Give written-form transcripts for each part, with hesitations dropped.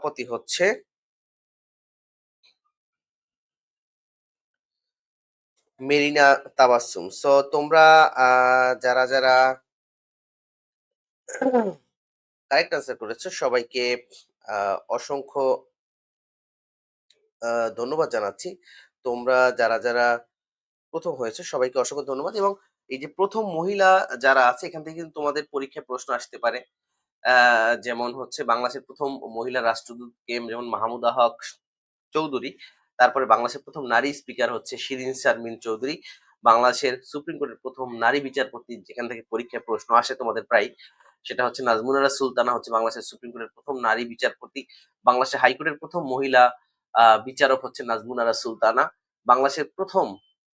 সভাপতি হচ্ছে মেরিনা তাবাসসুম। সো তোমরা যারা, যারা কারেক্ট আনসার করেছো সবাইকে আ অসংখ্য আ ধন্যবাদ জানাচ্ছি। তোমরা যারা, যারা ১ম হয়েছে সবাইকে অসংখ্য ধন্যবাদ এবং এই যে ১ম মহিলা যারা আছে এখান থেকে কিন্তু তোমাদের পরীক্ষায় প্রশ্ন আসতে পারে। আ যেমন হচ্ছে বাংলাদেশের ১ম মহিলা রাষ্ট্রদূত কে যেমন মাহমুদা হক চৌধুরী। তারপরে বাংলাদেশের ১ম নারী স্পিকার হচ্ছে শিরীন শারমিন চৌধুরী। বাংলাদেশের সুপ্রিম কোর্টের ১ম নারী বিচারপতি যেখান থেকে পরীক্ষায় প্রশ্ন আসে তোমাদের প্রায়ই, সেটা হচ্ছে নাজমুনারা সুলতানা হচ্ছে বাংলাদেশের সুপ্রিম কোর্টের ১ম নারী বিচারপতি। বাংলাদেশের হাইকোর্টের ১ম মহিলা বিচারক হচ্ছে নাজমুনারা সুলতানা। বাংলাদেশের ১ম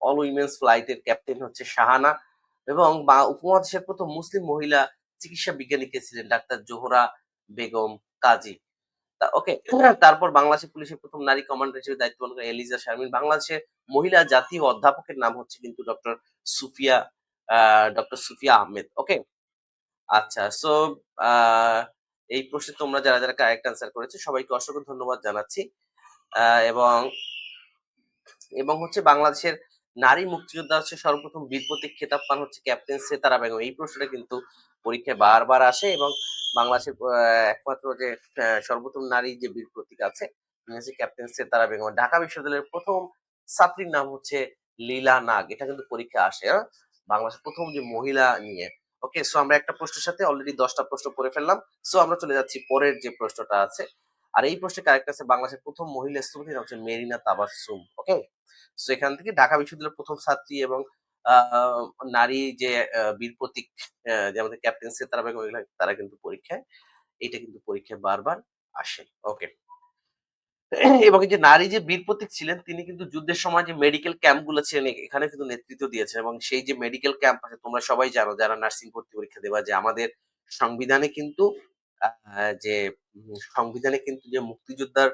অল উইমেনস ফ্লাইটের ক্যাপ্টেন হচ্ছে শাহানা এবং উপমহাদেশের ১ম মুসলিম মহিলা চিকিৎসা বিজ্ঞানী কে ছিলেন ডাক্তার জোহরা বেগম কাজী। ওকে। তারপর বাংলাদেশের পুলিশের ১ম নারী কমান্ডার হিসেবে দায়িত্ব পালন করেন এলিজা শারমিন। বাংলাদেশের মহিলা জাতীয় অধ্যাপকের নাম হচ্ছে কিন্তু সুফিয়া আ ডক্টর সুফিয়া আহমেদ। ওকে? আচ্ছা। সো আ এই প্রশ্নে তোমরা যারা, যারা কারেক্ট আনসার করেছো সবাইকে অসংখ্য ধন্যবাদ জানাচ্ছি। আ এবং এবং হচ্ছে বাংলাদেশের নারী মুক্তিযোদ্ধা হচ্ছে সর্বপ্রথম বীর প্রতীক খেতাব পান হচ্ছে ক্যাপ্টেন সেতারা বেগম। এই প্রশ্নটা কিন্তু পরীক্ষায় বারবার আসে এবং বাংলাদেশের একমাত্র যে সর্বপ্রথম নারী যে বীর প্রতীক আছে তিনি হচ্ছে ক্যাপ্টেন সেতারা বেগম। ঢাকা বিশ্ববিদ্যালয়ের ১ম ছাত্রীর নাম হচ্ছে লীলা নাগ। এটা কিন্তু পরীক্ষায় আসে, হ্যাঁ? বাংলাদেশের ১ম যে মহিলা নিয়ে। ওকে, সো আমরা একটা প্রশ্নের সাথে অলরেডি ১০ টা প্রশ্ন পড়ে ফেললাম। সো আমরা চলে যাচ্ছি পরের যে প্রশ্নটা আছে। আর এই প্রশ্নের কারেক্ট আছে বাংলাদেশের ১ম মহিলা স্থপতি নাম হচ্ছে মেরিনা তাবাসসুম। ওকে? সো এখান থেকে ঢাকা বিশ্ববিদ্যালয়ের ১ম ছাত্রী এবং আ নারী যে বীর প্রতীক যে আমাদের ক্যাপ্টেন সেতারা বেগম এগুলা তারা কিন্তু পরীক্ষায় এটা কিন্তু পরীক্ষায় বারবার আসে। ওকে। এবং এই যে নারী যে বীর প্রতীক ছিলেন তিনি কিন্তু যুদ্ধের সময় যে মেডিকেল ক্যাম্প গুলো ছিলেন এখানে কিন্তু নেতৃত্ব দিয়েছেন এবং সেই যে মেডিকেল ক্যাম্প আছে তোমরা সবাই জানো যারা নার্সিং ভর্তি পরীক্ষা দেবা যে আমাদের সংবিধানে কিন্তু যে সংবিধানে কিন্তু যে মুক্তিযোদ্ধার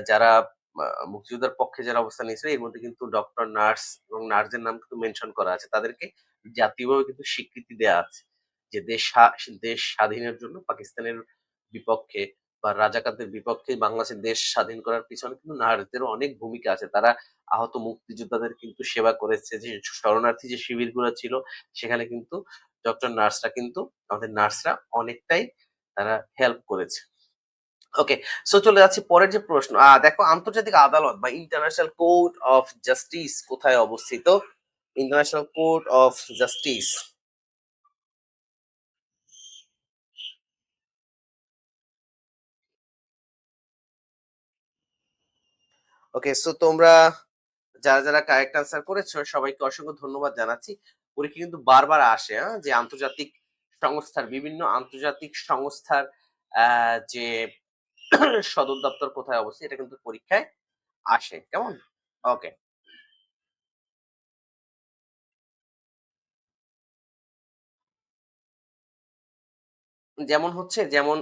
যারা মুক্তিযোদ্ধার পক্ষে যারা অবস্থান নিয়েছিল এর মধ্যে কিন্তু ডক্টর, নার্স এবং নার্সদের নাম কিন্তু মেনশন করা আছে। তাদেরকে জাতীয়ভাবে কিন্তু স্বীকৃতি দেয়া আছে। যে দেশ স্বাধীনের জন্য পাকিস্তানের বিপক্ষে বা রাজাকারদের বিপক্ষে বাংলাদেশের দেশ স্বাধীন করার পিছনে কিন্তু নারীদেরও অনেক ভূমিকা আছে। তারা আহত মুক্তিযোদ্ধাদের কিন্তু সেবা করেছে। যে শরণার্থী যে শিবিরগুলো ছিল সেখানে কিন্তু ডক্টর নার্সরা কিন্তু আমাদের নার্সরা অনেকটাই তারা হেল্প করেছে। ওকে, সো চলে যাচ্ছি পরের যে প্রশ্ন। দেখো আন্তর্জাতিক আদালত বা ইন্টারন্যাশনাল কোর্ট অফ জাস্টিস কোথায় অবস্থিত? International court of justice. Okay, so তোমরা যারা, যারা কারেক্ট আনসার করেছো সবাইকে অসংখ্য ধন্যবাদ জানাচ্ছি। পরীক্ষা কিন্তু বারবার আসে, যে আন্তর্জাতিক সংস্থার বিভিন্ন আন্তর্জাতিক সংস্থার যে সদর দপ্তর কোথায় অবস্থিত এটা কিন্তু পরীক্ষায় আসে। কেমন? ওকে। যেমন হচ্ছে যেমন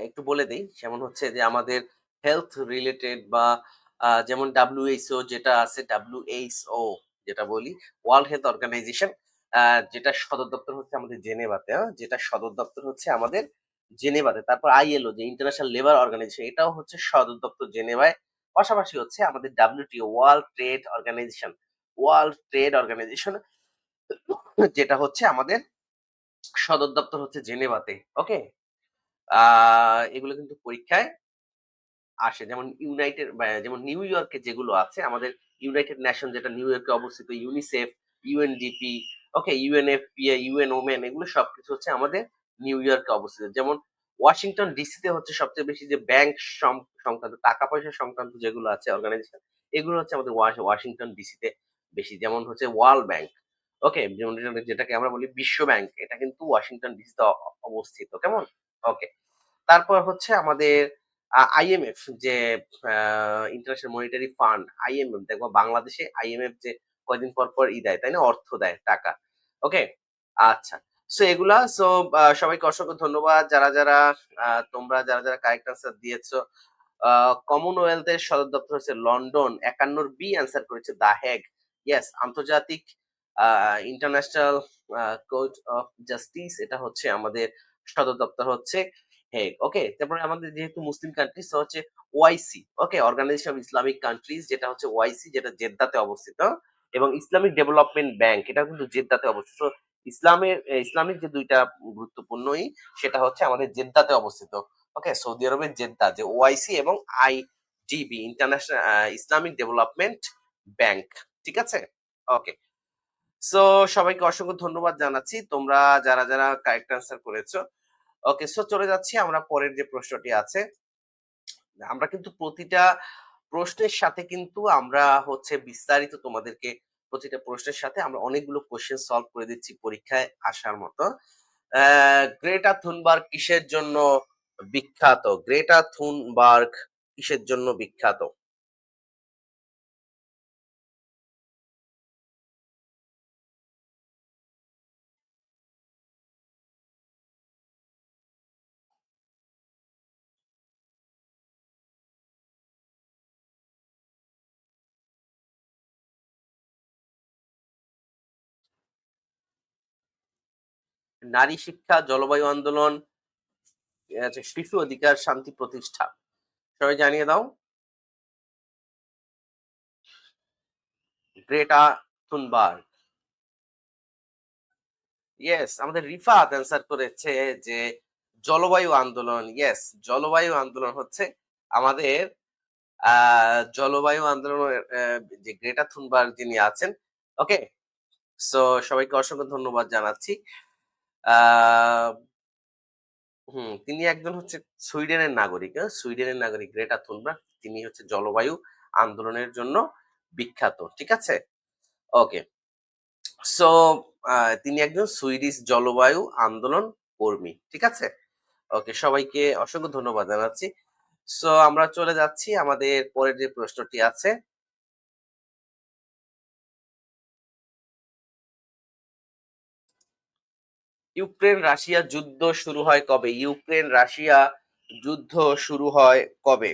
একটু বলে দেই। যেমন হচ্ছে যে আমাদের হেলথ রিলেটেড বা যেমন WHO যেটা আছে WHO যেটা বলি ওয়ার্ল্ড হেলথ অর্গানাইজেশন আ যেটার সদর দপ্তর হচ্ছে আমাদের জেনেভাতে, যেটার সদর দপ্তর হচ্ছে আমাদের জেনেভাতে। তারপর ILO যে ইন্টারন্যাশনাল লেবার অর্গানাইজেশন এটাও হচ্ছে সদর দপ্তর জেনেভায়। পাশাপাশি হচ্ছে আমাদের WTO ওয়ার্ল্ড ট্রেড অর্গানাইজেশন যেটা হচ্ছে আমাদের সদর দপ্তর হচ্ছে জেনেভাতে। ওকে? আ এগুলো কিন্তু পরীক্ষায় আসে। যেমন যেমন নিউ ইয়র্কে যেগুলো আছে আমাদের ইউনাইটেড নেশন যেটা নিউ ইয়র্কে অবস্থিত, ইউনিসেফ, UNDP, ওকে, UNFPA, UN ওমেন এগুলো সবকিছু হচ্ছে আমাদের নিউ ইয়র্কে অবস্থিত। যেমন ওয়াশিংটন ডিসিতে হচ্ছে সবচেয়ে বেশি যে ব্যাংক সংক্রান্ত টাকা পয়সা সংক্রান্ত যেগুলো আছে অর্গানাইজেশন এগুলো হচ্ছে আমাদের ওয়াশিংটন ডিসিতে বেশি। যেমন হচ্ছে ওয়ার্ল্ড ব্যাংক, ওকে, যেমন যেটাকে আমরা বলি বিশ্ব ব্যাংক এটা কিন্তু ওয়াশিংটন ডিসিতে অবস্থিত। কেমন? ওকে। তারপর হচ্ছে আমাদের IMF যে ইন্টারন্যাশনাল মনিটারি ফান্ড IMF দেখবো বাংলাদেশে IMF যে কয়দিন পর পর দেয় তাই না অর্থ দেয় টাকা। ওকে, আচ্ছা। সো এগুলা সো সবাইকে অসংখ্য ধন্যবাদ যারা যারা তোমরা যারা যারা কারেক্ট আনসার দিয়েছো। কমনওয়েলথ এর সদর দপ্তর হচ্ছে লন্ডন। ৫১ বি অ্যান্সার করেছে দা হেগ। ইয়েস, আন্তর্জাতিক ইন্টারন্যাশনাল কোর্ট অফ জাস্টিস এটা হচ্ছে আমাদের সদর দপ্তর হচ্ছে হেগ। ওকে? তারপরে আমাদের যেহেতু মুসলিম কান্ট্রিজ তো হচ্ছে OIC. Okay? Organisation of Islamic countries যেটা হচ্ছে ওআইসি যেটা জেদ্দাতে অবস্থিত এবং ইসলামিক ডেভেলপমেন্ট ব্যাংক এটাও কিন্তু জেদ্দাতে অবস্থিত। ইসলামিক যে ২ টা গুরুত্বপূর্ণই সেটা হচ্ছে আমাদের জেদ্দাতে অবস্থিত। ওকে? সৌদি আরবের জেদ্দা যে ওআইসি এবং IDB international Islamic development bank. ঠিক আছে? ওকে। সো সবাইকে অসংখ্য ধন্যবাদ জানাচ্ছি। তোমরা যারা কারেক্ট অ্যান্সার করেছো। ওকে, সো চলে যাচ্ছি আমরা পরের যে প্রশ্নটি আছে। আমরা কিন্তু প্রতিটা প্রশ্নের সাথে কিন্তু আমরা হচ্ছে বিস্তারিত তোমাদেরকে প্রতিটা প্রশ্নের সাথে আমরা অনেকগুলো কোয়েশ্চেন সলভ করে দিচ্ছি পরীক্ষায় আসার মতো। গ্রেটা থুনবার্গ কিসের জন্য বিখ্যাত? গ্রেটা থুনবার্গ কিসের জন্য বিখ্যাত? নারী শিক্ষা, জলবায়ু আন্দোলন, শিশু অধিকার, শান্তি প্রতিষ্ঠা। সবাই জানিয়ে দাও। Greta Thunberg. ইয়েস, আমাদের রিফাত অ্যান্সার করেছে যে জলবায়ু আন্দোলন। ইয়েস, জলবায়ু আন্দোলন হচ্ছে আমাদের জলবায়ু আন্দোলনের যে গ্রেটা থুনবার্গ যিনি আছেন। ওকে, সো সবাইকে অসংখ্য ধন্যবাদ জানাচ্ছি। আহ তিনি একজন হচ্ছে সুইডেনের নাগরিক। সুইডেনের নাগরিক গ্রেটা থুনবার্গ। তিনি হচ্ছে জলবায়ু আন্দোলনের জন্য বিখ্যাত। ঠিক আছে? ওকে, সো তিনি একজন সুইডিশ জলবায়ু আন্দোলন কর্মী। ঠিক আছে? ওকে, সবাইকে অসংখ্য ধন্যবাদ জানাচ্ছি। সো আমরা চলে যাচ্ছি আমাদের পরের যে প্রশ্নটি আছে। ইউক্রেন রাশিয়া যুদ্ধ শুরু হয় কবে? ইউক্রেন রাশিয়া যুদ্ধ শুরু হয় কবে?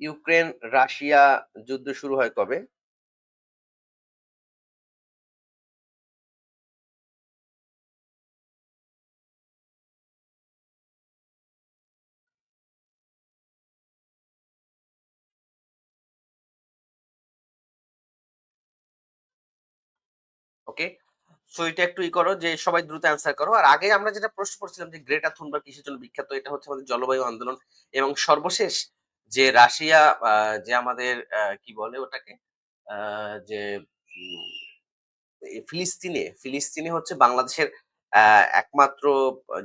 ইউক্রেন রাশিয়া যুদ্ধ শুরু হয় কবে? ওকে, সো এটা একটু করো যে সবাই দ্রুত অ্যান্সার করো। আর আগে আমরা যেটা প্রশ্ন করছিলাম যে গ্রেটা থুনবার্গ কিসের জন্য বিখ্যাত? এটা হচ্ছে আমাদের জলবায়ু আন্দোলন এবং সর্বশেষ যে রাশিয়া যে আমাদের কি বলে ওটাকে? যে উম ফিলিস্তিনে হচ্ছে বাংলাদেশের একমাত্র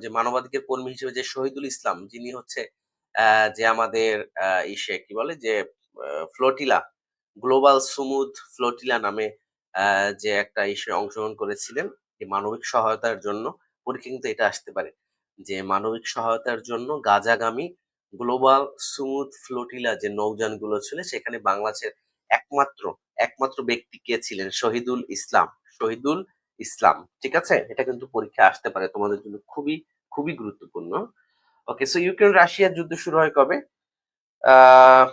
যে মানবাধিকার কর্মী হিসেবে যে শহীদুল ইসলাম যিনি হচ্ছে যে আমাদের কি বলে যে ফ্লোটিলা গ্লোবাল সুমুদ ফ্লোটিলা নামে যে একটা অংশগ্রহণ করেছিলেন এই মানবিক সহায়তার জন্য। পরীক্ষা কিন্তু এটা আসতে পারে যে মানবিক সহায়তার জন্য গাজাগামী গ্লোবাল সুমুদ ফ্লোটিলা যে নৌযানগুলো ছিল সেখানে বাংলাদেশের একমাত্র একমাত্র ব্যক্তি কে ছিলেন? শহীদুল ইসলাম। ঠিক আছে? এটা কিন্তু পরীক্ষায় আসতে পারে তোমাদের জন্য খুবই খুবই গুরুত্বপূর্ণ। ওকে, সো ইউক্রেন রাশিয়ার যুদ্ধ শুরু হয় কবে? আহ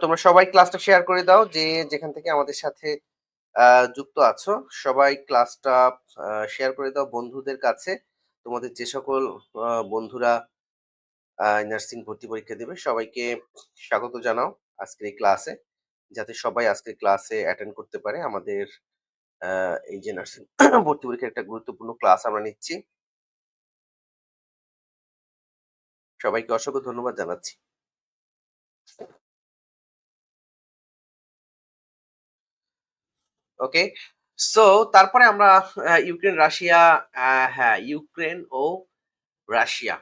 তোমরা সবাই ক্লাসটা শেয়ার করে দাও যে যেখান থেকে আমাদের সাথে যুক্ত আছো। সবাই ক্লাসটা শেয়ার করে দাও বন্ধুদের কাছে। তোমাদের যে সকল বন্ধুরা নার্সিং ভর্তি পরীক্ষা দেবে সবাইকে স্বাগত জানাও আজকের এই ক্লাসে। যাতে সবাই আজকের ক্লাসে অ্যাটেন্ড করতে পারে। আমাদের এই যে নার্সিং ভর্তি পরীক্ষার একটা গুরুত্বপূর্ণ ক্লাস আমরা নিচ্ছি। সবাইকে অসংখ্য ধন্যবাদ জানাচ্ছি। ওকে, সো তারপরে আমরা ইউক্রেন রাশিয়া হ্যাঁ, ইউক্রেন ও রাশিয়া।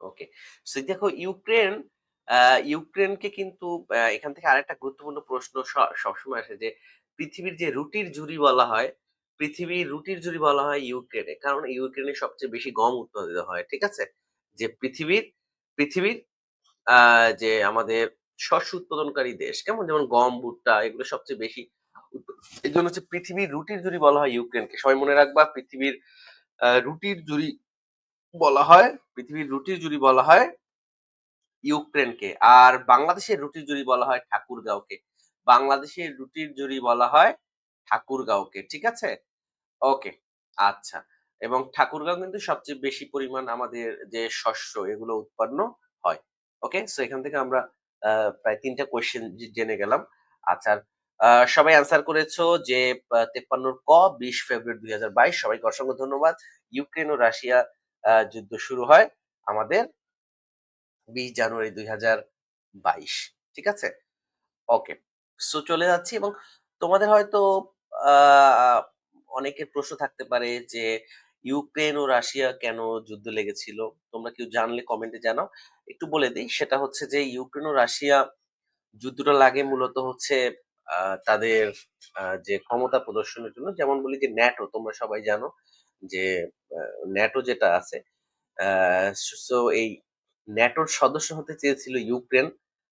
ওকে, সো দেখো ইউক্রেনকে কিন্তু এখান থেকে আরেকটা গুরুত্বপূর্ণ প্রশ্ন সবসময় আসে যে পৃথিবীর যে রুটির ঝুড়ি বলা হয়, পৃথিবীর রুটির ঝুড়ি বলা হয় ইউক্রেনে। কারণ ইউক্রেনে সবচেয়ে বেশি গম উৎপাদিত হয়। ঠিক আছে? যে পৃথিবীর পৃথিবীর যে আমাদের শস্য উৎপাদনকারী দেশ। কেমন? যেমন গম, ভুট্টা এগুলো সবচেয়ে বেশি এজন্য হচ্ছে পৃথিবীর রুটির জুড়ি বলা হয় ইউক্রেনকে। সবাই মনে রাখবা পৃথিবীর রুটির জুড়ি বলা হয় পৃথিবীর রুটির জুড়ি বলা হয় ইউক্রেনকে। আর বাংলাদেশের রুটির জুড়ি বলা হয় ঠাকুরগাঁওকে। বাংলাদেশের রুটির জুড়ি বলা হয় ঠাকুরগাঁওকে। ঠিক আছে? ওকে, আচ্ছা। এবং ঠাকুরগাঁও কিন্তু সবচেয়ে বেশি পরিমাণ আমাদের যে শস্য এগুলো উৎপন্ন হয়। ওকে? সো এখান থেকে আমরা আ প্রায় ৩ টা কোয়েশ্চেন জেনে গেলাম। আচ্ছা, আ সবাই অ্যান্সার করেছো যে ৫৩ র ক ২০ ফেব্রুয়ারি ২০২২ সবাইকে অসংখ্য ধন্যবাদ। ইউক্রেন ও রাশিয়া যুদ্ধ শুরু হয় আমাদের ২০ জানুয়ারি ২০২২। ঠিক আছে? ওকে। সো চলে যাচ্ছি এবং তোমাদের হয়তো আ অনেকের প্রশ্ন থাকতে পারে যে ইউক্রেন ও রাশিয়া কেন যুদ্ধ লেগেছিল? তোমরা কেউ জানলে কমেন্টে জানাও। একটু বলে দেই সেটা হচ্ছে যে ইউক্রেন ও রাশিয়া যুদ্ধটা লাগে মূলত হচ্ছে আ তাদের যে ক্ষমতা প্রদর্শনের জন্য। যেমন বলি যে ন্যাটো তোমরা সবাই জানো যে আ ন্যাটো যেটা আছে আ সো এই ন্যাটোর সদস্য হতে চেয়েছিল ইউক্রেন।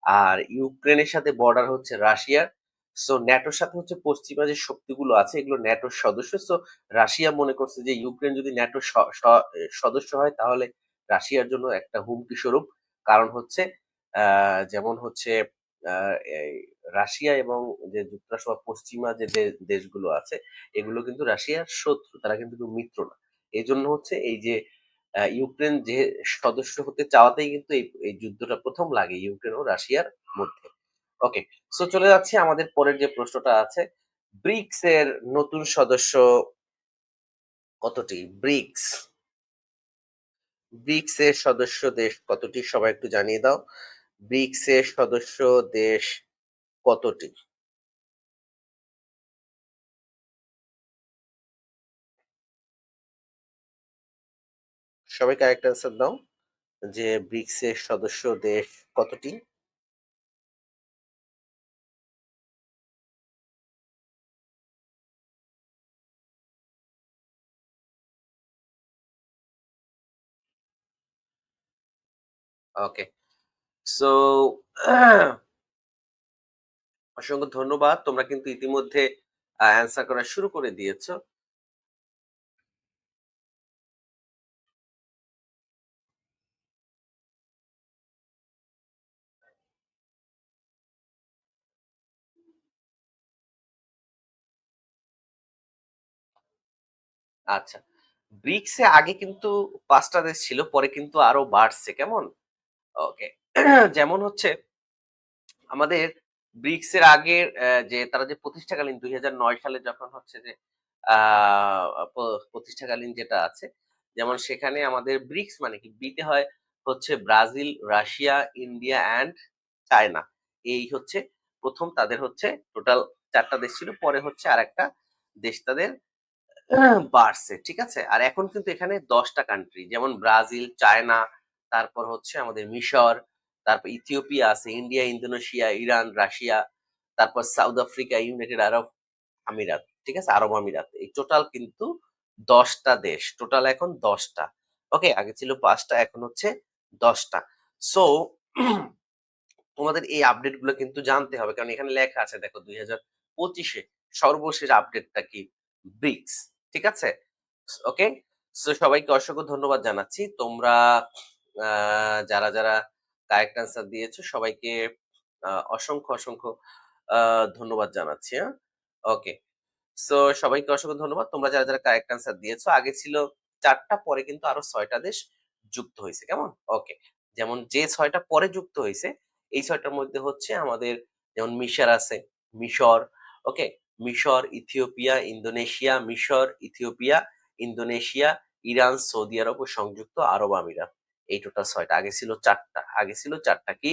আর ইউক্রেনের সাথে বর্ডার হচ্ছে রাশিয়ার। সো ন্যাটোর সাথে হচ্ছে পশ্চিমা যে শক্তিগুলো আছে এগুলো ন্যাটোর সদস্য। সো রাশিয়া মনে করছে যে ইউক্রেন যদি ন্যাটোর স স সদস্য হয় তাহলে রাশিয়ার জন্য একটা হুমকি স্বরূপ। কারণ হচ্ছে আ যেমন হচ্ছে আ এই রাশিয়া এবং যে যুক্তরাষ্ট্র বা পশ্চিমা যে দেশগুলো আছে এগুলো কিন্তু রাশিয়ার শত্রু। তারা কিন্তু কেউ মিত্র না। এজন্য হচ্ছে এই যে ইউক্রেন যে সদস্য হতে চাওয়াতেই কিন্তু এই যুদ্ধটা ১ম লাগে ইউক্রেন ও রাশিয়ার মধ্যে। ওকে। সো চলে যাচ্ছি আমাদের পরের যে প্রশ্নটা আছে। ব্রিক্স এর নতুন সদস্য কতটি? ব্রিক্স এর সদস্য দেশ কতটি? সবাই একটু জানিয়ে দাও। ব্রিক্স এর সদস্য দেশ কতটি? সবাই কারেক্ট অ্যান্সার দাও যে ব্রিক্স এর সদস্য দেশ কতটি? ওকে। সো অসংখ্য ধন্যবাদ। তোমরা কিন্তু ইতিমধ্যে অ্যান্সার করা শুরু করে দিয়েছ। আচ্ছা। ব্রিক্স এ আগে কিন্তু ৫ টা দেশ ছিল। পরে কিন্তু আরো বাড়ছে। কেমন? ওকে। যেমন হচ্ছে আমাদের ব্রিক্স এর আগের যে তারা যে প্রতিষ্ঠাকালীন ২০০৯ সালে যখন হচ্ছে যে আ প প্রতিষ্ঠাকালীন যেটা আছে, যেমন সেখানে আমাদের ব্রিক্স মানে কি? বি তে হয় হচ্ছে Brazil, Russia, India and China. এই হচ্ছে ১ম তাদের হচ্ছে টোটাল ৪ টা দেশ ছিল। পরে হচ্ছে আরেকটা দেশ তাদের বাড়ছে। ঠিক আছে? আর এখন কিন্তু এখানে ১০ টা কান্ট্রি যেমন ব্রাজিল, চায়না, তারপর হচ্ছে আমাদের মিশর, তারপর ইথিওপিয়া আছে, ইন্ডিয়া, ইন্দোনেশিয়া, ইরান, রাশিয়া, তারপর সাউথ আফ্রিকা, ইউনাইটেড আরব আমিরাত। ঠিক আছে? আরব আমিরাত। এই টোটাল কিন্তু ১০ টা দেশ। টোটাল এখন ১০ টা। ওকে? আগে ছিল ৫ টা এখন হচ্ছে ১০ টা। সো তোমাদের এই আপডেট গুলো কিন্তু জানতে হবে। কারণ এখানে লেখা আছে দেখো ২০২৫ এ সর্বশেষ আপডেটটা কি? ব্রিক্স। ঠিক আছে? ওকে? সো সবাইকে অসংখ্য ধন্যবাদ জানাচ্ছি। তোমরা আ যারা কারেক্ট অ্যান্সার দিয়েছো সবাইকে অসংখ্য আ ধন্যবাদ জানাচ্ছি, হ্যাঁ? ওকে। সো সবাইকে অসংখ্য ধন্যবাদ। তোমরা যারা কারেক্ট অ্যান্সার দিয়েছো। আগে ছিল ৪ টা পরে কিন্তু আরো ৬ টা দেশ যুক্ত হইছে। কেমন? ওকে। যেমন যে ৬ টা পরে যুক্ত হইছে, এই ৬ টার মধ্যে হচ্ছে আমাদের যেমন মিশর আছে, মিশর, ওকে? মিশর, ইথিওপিয়া, ইন্দোনেশিয়া, মিশর, ইথিওপিয়া, ইন্দোনেশিয়া, ইরান, সৌদি আরব ও সংযুক্ত আরব আমিরাত। এই টোটাল ৬ টা। আগে ছিল ৪ টা। আগে ছিল ৪ টা কি?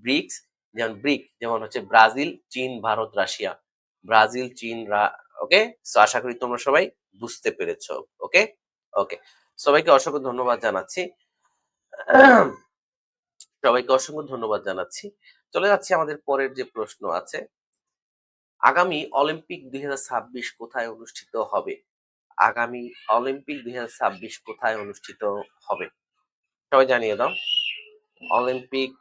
ব্রিক্স যেমন যেমন হচ্ছে ব্রাজিল, চীন, ভারত, রাশিয়া। ব্রাজিল, চীন, ওকে? সো আশা করি তোমরা সবাই বুঝতে পেরেছো। ওকে? ওকে। সবাইকে অসংখ্য ধন্যবাদ জানাচ্ছি। সবাইকে অসংখ্য ধন্যবাদ জানাচ্ছি। চলে যাচ্ছি আমাদের পরের যে প্রশ্ন আছে। আগামী অলিম্পিক ২০২৬ কোথায় অনুষ্ঠিত হবে? আগামী অলিম্পিক ২০২৬ কোথায় অনুষ্ঠিত হবে? সবাই জানিয়ে দাও। অলিম্পিক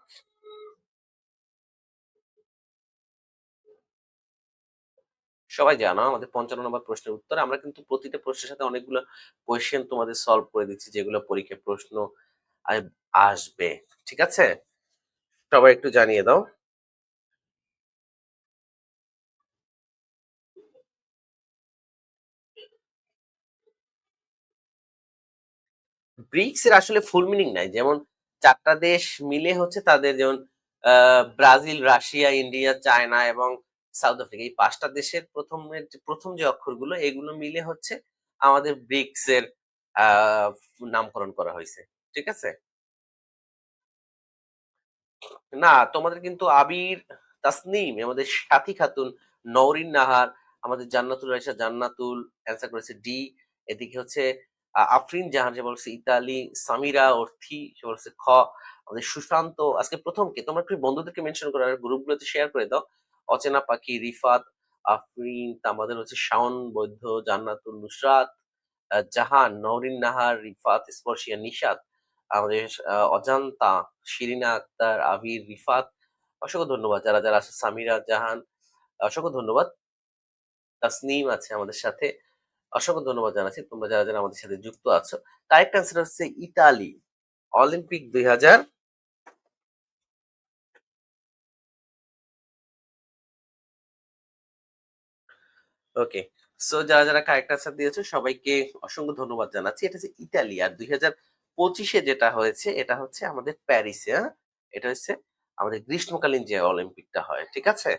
সবাই জানো আমাদের ৫৫ নম্বর প্রশ্নের উত্তর। আমরা কিন্তু প্রতিটা প্রশ্নের সাথে অনেকগুলো কোয়েশ্চেন তোমাদের সলভ করে দিচ্ছি যেগুলো পরীক্ষায় প্রশ্ন আয় আসবে। ঠিক আছে? সবাই একটু জানিয়ে দাও। ব্রিক্স এর আসলে ফুল মিনিং নাই। যেমন ৪ টা দেশ মিলে হচ্ছে তাদের যেমন আ ব্রাজিল, রাশিয়া, ইন্ডিয়া, চায়না এবং সাউথ আফ্রিকা। এই ৫ টা দেশের ১ম যে অক্ষরগুলো এগুলো মিলে হচ্ছে আমাদের ব্রিক্স এর আ নামকরণ করা হইছে। ঠিক আছে? না, তোমাদের কিন্তু আবির, তাসনিম, আমাদের সাথী খাতুন, নওরিন নাহার, আমাদের জান্নাতুল রাইসা জান্নাতুল অ্যান্সার করেছে ডি। এদিকে হচ্ছে আফরিন জাহান সে বলছে ইতালি, সামিরা অর্থী সে বলছে খ। আমাদের সুশান্ত আজকে ১ম কে? তোমরা একটু বন্ধুদেরকে মেনশন করো আর গ্রুপগুলোতে শেয়ার করে দাও। অচেনা পাখি, রিফাত, আফরিন, আমাদের হচ্ছে শাওন বৈদ্য, জান্নাতুল নুসরাত, জাহান, নওরিন নাহার, রিফাত, স্পর্শিয়া, নিশাত, আমাদের অজান্তা, শিরিনা আক্তার, আবির, রিফাত, অসংখ্য ধন্যবাদ যারা, যারা আছে সামিরা জাহান, অসংখ্য ধন্যবাদ। তাসনিম আছে আমাদের সাথে। অসংখ্য ধন্যবাদ জানাচ্ছি তোমরা যারা, যারা আমাদের সাথে যুক্ত আছো। কারেক্ট অ্যান্সার হচ্ছে ইতালি। অলিম্পিক ২০০০ ওকে। সো যারা, যারা কারেক্ট অ্যান্সার দিয়েছো সবাইকে অসংখ্য ধন্যবাদ জানাচ্ছি। এটা হচ্ছে ইতালি। আর ২০২৫ এ যেটা হয়েছে এটা হচ্ছে আমাদের প্যারিসে, হ্যাঁ? এটা হচ্ছে আমাদের গ্রীষ্মকালীন যে অলিম্পিকটা হয়। ঠিক আছে?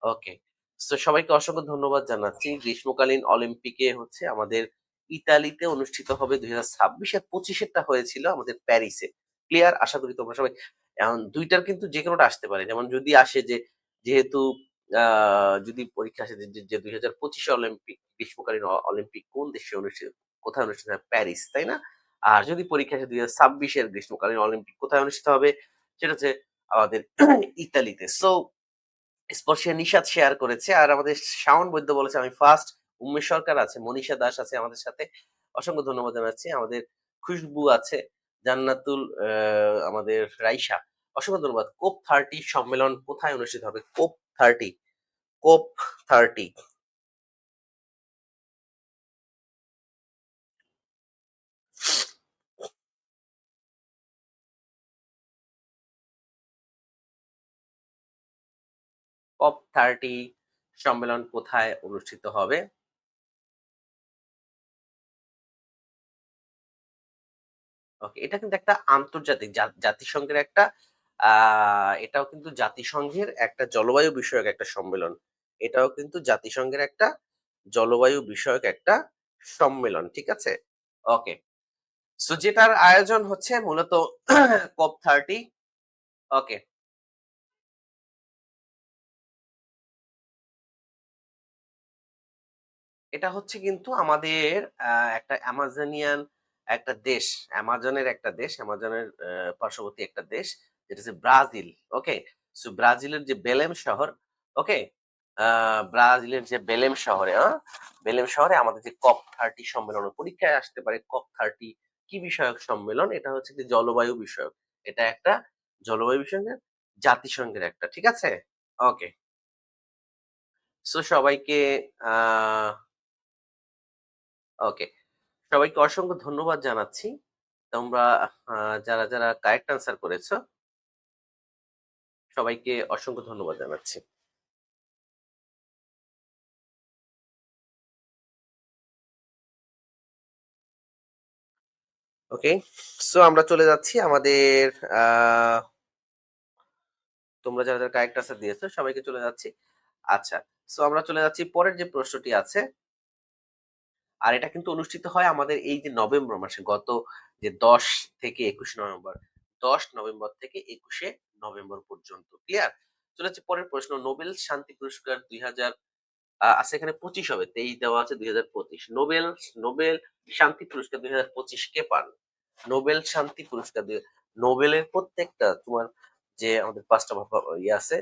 ওকে। সো সবাইকে অসংখ্য ধন্যবাদ জানাচ্ছি। গ্রীষ্মকালীন অলিম্পিকে হচ্ছে আমাদের ইতালিতে অনুষ্ঠিত হবে ২০২৬ আর ২৫ এরটা হয়েছিল আমাদের প্যারিসে। ক্লিয়ার? আশা করি তোমরা সবাই এখন ২ টার কিন্তু যেকোনোটা আসতে পারে। যেমন যদি আসে যে যেহেতু আ যদি পরীক্ষা আসে যে ২০২৫ অলিম্পিক গ্রীষ্মকালীন অলিম্পিক কোন দেশে অনুষ্ঠিত কোথায় অনুষ্ঠিত হয়? প্যারিস, তাই না? আর যদি পরীক্ষা আসে ২০২৬ এর গ্রীষ্মকালীন অলিম্পিক কোথায় অনুষ্ঠিত হবে? সেটা হচ্ছে আমাদের ইতালিতে। সো স্পর্শে নিশাত শেয়ার করেছে। আর আমাদের শাওন বৈদ্য বলেছে আমি ফার্স্ট। উমেশ সরকার আছে, মনীষা দাস আছে আমাদের সাথে। অসংখ্য ধন্যবাদ জানাচ্ছি। আমাদের খুশবু আছে, জান্নাতুল আমাদের রাইসা। অসংখ্য ধন্যবাদ। কোপ 30 সম্মেলন কোথায় অনুষ্ঠিত হবে? কোপ 30, কোপ 30, কোপ 30 সম্মেলন কোথায় অনুষ্ঠিত হবে? ওকে, এটা কিন্তু একটা আন্তর্জাতিক জাতিসংঘের একটা আ এটাও কিন্তু জাতিসংঘের একটা জলবায়ু বিষয়ক একটা সম্মেলন। এটাও কিন্তু জাতিসংঘের একটা জলবায়ু বিষয়ক একটা সম্মেলন। ঠিক আছে? ওকে। সো যেটার আয়োজন হচ্ছে মূলত COP 30। ওকে। এটা হচ্ছে কিন্তু আমাদের একটা অ্যামাজোনিয়ান একটা দেশ, অ্যামাজনের একটা দেশ, অ্যামাজনের পার্শ্ববর্তী একটা দেশ যেটা হচ্ছে ব্রাজিল। ওকে? সো ব্রাজিলের যে বেলেম শহর, ওকে? আ ব্রাজিলের যে বেলেম শহরে, বেলেম শহরে আমাদের যে COP 30 সম্মেলন পরীক্ষায় আসতে পারে। COP 30 কি বিষয়ক সম্মেলন? এটা হচ্ছে যে জলবায়ু বিষয়ক। এটা একটা জলবায়ু বিষয়ক জাতিসংঘের একটা। ঠিক আছে? ওকে। সো সবাইকে আ ওকে। সবাইকে অসংখ্য ধন্যবাদ জানাচ্ছি। তোমরা যারা, যারা কারেক্ট আনসার করেছো সবাইকে অসংখ্য ধন্যবাদ জানাচ্ছি। ওকে। সো আমরা চলে যাচ্ছি আমাদের আ তোমরা যারা, যারা কারেক্ট আনসার দিয়েছো সবাইকে চলে যাচ্ছি। আচ্ছা। সো আমরা চলে যাচ্ছি পরের যে প্রশ্নটি আছে। আর এটা কিন্তু অনুষ্ঠিত হয় আমাদের এই যে নভেম্বর মাসে গত যে ১০ থেকে ২১ নভেম্বর। ১০ নভেম্বর থেকে ২১শে নভেম্বর পর্যন্ত। ক্লিয়ার? চলে যাচ্ছি পরের প্রশ্ন। নোবেল শান্তি পুরস্কার ২০০০ আচ্ছা এখানে ২৫ হবে। ২৩ দেওয়া আছে ২০২৫। নোবেল শান্তি পুরস্কার ২০২৫ কে পান? নোবেল শান্তি পুরস্কার নোবেলের প্রত্যেকটা তোমার যে আমাদের ৫ টা ইয়ে আছে,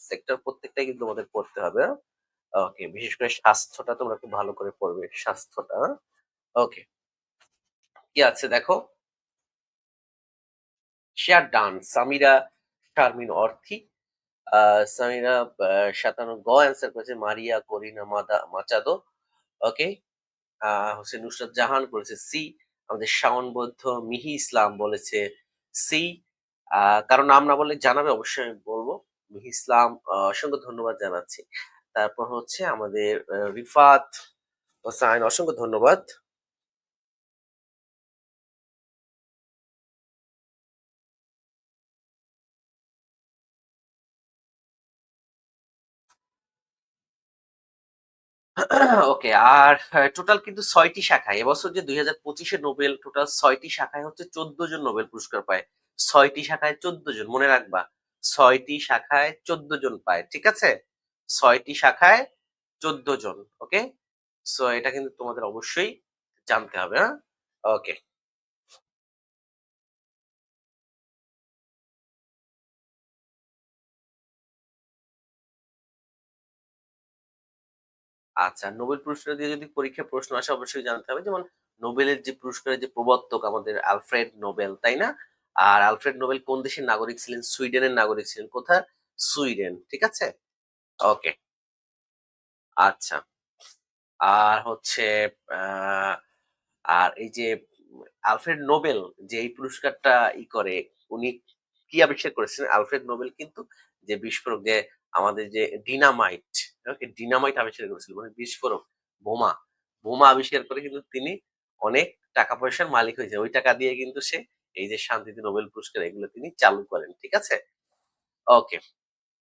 সেক্টর প্রত্যেকটাই কিন্তু আমাদের পড়তে হবে, হ্যাঁ? ওকে, বিশেষ করে স্বাস্থ্যটা তোমরা খুব ভালো করে পড়বে। স্বাস্থ্যটা, হ্যাঁ? ওকে। কি আছে দেখো? শেয়ার ডান, সামিরা, শারমিন অর্থী, সামিরা ৫৭ গ অ্যান্সার করেছে, মারিয়া করিনা মাচাদো। ওকে। হোসেন নুসরাত জাহান বলেছে সি। আমাদের শাওনবদ্ধ মিহি ইসলাম বলেছে সি। কারো নাম না বললে জানাবে, অবশ্যই আমি বলবো। মিহি ইসলাম, অসংখ্য ধন্যবাদ জানাচ্ছি। তারপর হচ্ছে আমাদের রিফাত হোসাইন, অসংখ্য ধন্যবাদ। ওকে। আর টোটাল কিন্তু ৬ টি শাখায় এবছর যে ২০২৫ এ নোবেল টোটাল ৬ টি শাখায় হচ্ছে ১৪ জন নোবেল পুরস্কার পায়। ৬ টি শাখায় ১৪ জন, মনে রাখবা। ৬ টি শাখায় ১৪ জন পায়। ঠিক আছে? ৬ টি শাখায় ১৪ জন। ওকে? সো এটা কিন্তু তোমাদের অবশ্যই জানতে হবে, হ্যাঁ? ওকে। আচ্ছা, নোবেল পুরস্কার দিয়ে যদি পরীক্ষায় প্রশ্ন আসে অবশ্যই জানতে হবে। যেমন নোবেলের যে পুরস্কারের যে প্রবর্তক আমাদের আলফ্রেড নোবেল, তাই না? আর আলফ্রেড নোবেল কোন দেশের নাগরিক ছিলেন? সুইডেনের নাগরিক ছিলেন। কোথায়? সুইডেন। ঠিক আছে? ওকে। আচ্ছা। আর হচ্ছে আ আর এই যে আলফ্রেড নোবেল যে এই পুরস্কারটা করে, উনি কি আবিষ্কার করেছিলেন? আলফ্রেড নোবেল কিন্তু যে বিস্ফোরক, যে আমাদের যে ডিনামাইট, ওকে? ডিনামাইট আবিষ্কার করেছিলেন। মানে বিস্ফোরক, বোমা। বোমা আবিষ্কার করে কিন্তু তিনি অনেক টাকা-পয়সার মালিক হয়েছেন। ওই টাকা দিয়ে কিন্তু সে এই যে শান্তিতে নোবেল পুরস্কার এগুলো তিনি চালু করেন। ঠিক আছে? ওকে।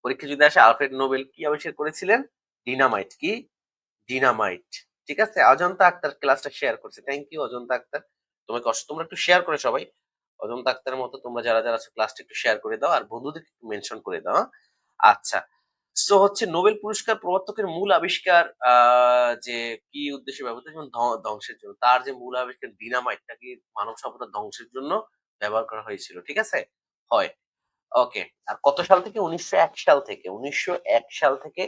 পরীক্ষায় যদি আসে আলফ্রেড নোবেল কি আবিষ্কার করেছিলেন? ডিনামাইট। কি? ডিনামাইট। ঠিক আছে? অজন্তা আক্তার ক্লাসটা শেয়ার করছে। Thank you Ajanta Akhtar. তোমাকে তোমরা একটু শেয়ার করে সবাই। অজন্তা আক্তারের মতো তোমরা যারা আছো ক্লাসটা একটু শেয়ার করে দাও আর বন্ধুদেরকে একটু মেনশন করে দাও, হ্যাঁ? আচ্ছা। সো হচ্ছে নোবেল পুরস্কার প্রবর্তকের মূল আবিষ্কার যে কি উদ্দেশ্যে ব্যবহৃত, যেমন ধ্বংসের জন্য। তার যে মূল আবিষ্কার ডিনামাইটটা কি মানব সভ্যতা ধ্বংসের জন্য ব্যবহার করা হয়েছিল। ঠিক আছে? হয়। ওকে। আর কত সাল থেকে? ১৯০১ সাল থেকে। ১৯০১ সাল থেকে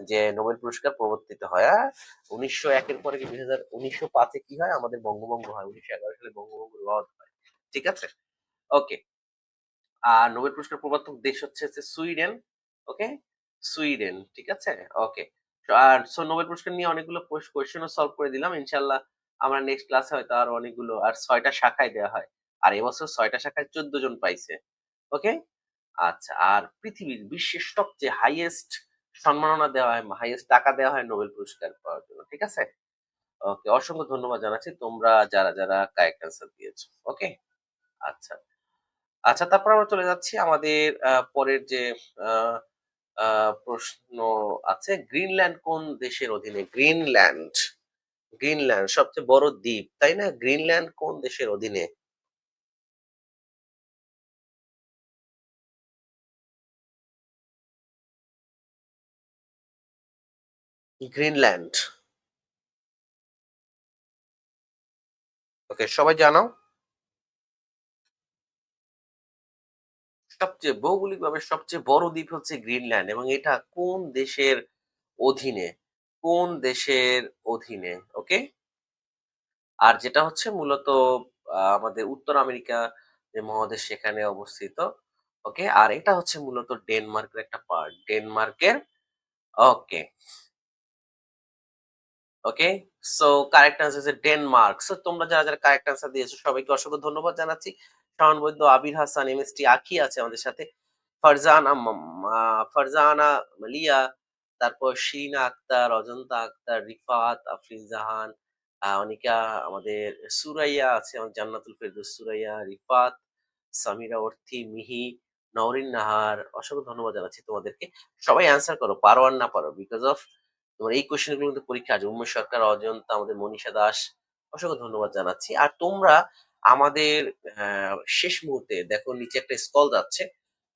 যে নোবেল পুরস্কার প্রবর্তিত হয়। ১৯০১ এর পরে কি ১৯০৫ এ কি হয়? আমাদের বঙ্গভঙ্গ হয়। ১৯১১ সালে বঙ্গভঙ্গ রদ হয়। ঠিক আছে? ওকে। আর নোবেল পুরস্কার প্রবর্তক দেশ হচ্ছে সুইডেন। ওকে? সুইডেন। ঠিক আছে? ওকে। আর নোবেল পুরস্কার নিয়ে অনেকগুলো কোয়েশ্চেন ও সলভ করে দিলাম। ইনশাআল্লাহ আমরা নেক্সট ক্লাসে হয়তো আরো অনেকগুলো, আর ৬ টা শাখায় দেয়া হয়। আর এবছর ৬ টা শাখায় ১৪ জন পাইছে। ওকে? আচ্ছা। আর বিশ্বের সবচেয়ে হাইয়েস্ট সম্মাননা দেওয়া হয়, হাইয়েস্ট টাকা দেওয়া হয় নোবেল পুরস্কার পাওয়ার জন্য। ঠিক আছে? ওকে। অসংখ্য ধন্যবাদ জানাচ্ছি তোমরা যারা কারেক্ট অ্যান্সার দিয়েছো। ওকে? আচ্ছা। আচ্ছা, তারপর আমরা চলে যাচ্ছি আমাদের পরের যে আ আ প্রশ্ন আছে, গ্রিনল্যান্ড কোন দেশের অধীনে? গ্রিনল্যান্ড, গ্রিনল্যান্ড সবচেয়ে বড় দ্বীপ, তাই না? গ্রিনল্যান্ড কোন দেশের অধীনে? গ্রিনল্যান্ড। ওকে, সবাই জানাও। ভৌগোলিকভাবে সবচেয়ে বড় দ্বীপ হচ্ছে গ্রিনল্যান্ড এবং এটা কোন দেশের অধীনে? কোন দেশের অধীনে? ওকে? আর যেটা হচ্ছে মূলত আমাদের উত্তর আমেরিকা যে মহাদেশ সেখানে অবস্থিত। ওকে? আর এটা হচ্ছে মূলত ডেনমার্কের একটা পার্ট। ডেনমার্কের। ওকে, ওকে। সো কারেক্ট আনসার হচ্ছে ডেনমার্ক। সো তোমরা যারা কারেক্ট আনসার দিয়েছো সবাইকে অসংখ্য ধন্যবাদ জানাচ্ছি। শাওন বৈদ্য, আবির হাসান, এমএসটি আঁখি আছে আমাদের সাথে। ফারজানা ফারজানা লিয়া, তারপর শিরিনা আক্তার, অজন্তা আক্তার, রিফাত, আফরিন জাহান, অনিকা, আমাদের সুরাইয়া আছে, আমার জান্নাতুল ফেরদৌস সুরাইয়া, রিফাত, সামিরা অর্থী, মিহি, নওরিন নাহার। অসংখ্য ধন্যবাদ জানাচ্ছি তোমাদেরকে। সবাই অ্যান্সার করো, পারো আর না পারো। বিকজ অফ তোমার এই কোয়েশ্চেন গুলো কিন্তু পরীক্ষা আছে। উমেশ সরকার, অজন্তা, আমাদের মনীষা দাস, অসংখ্য ধন্যবাদ জানাচ্ছি। আর তোমরা আমাদের শেষ মুহূর্তে দেখো নিচে একটা স্কল যাচ্ছে।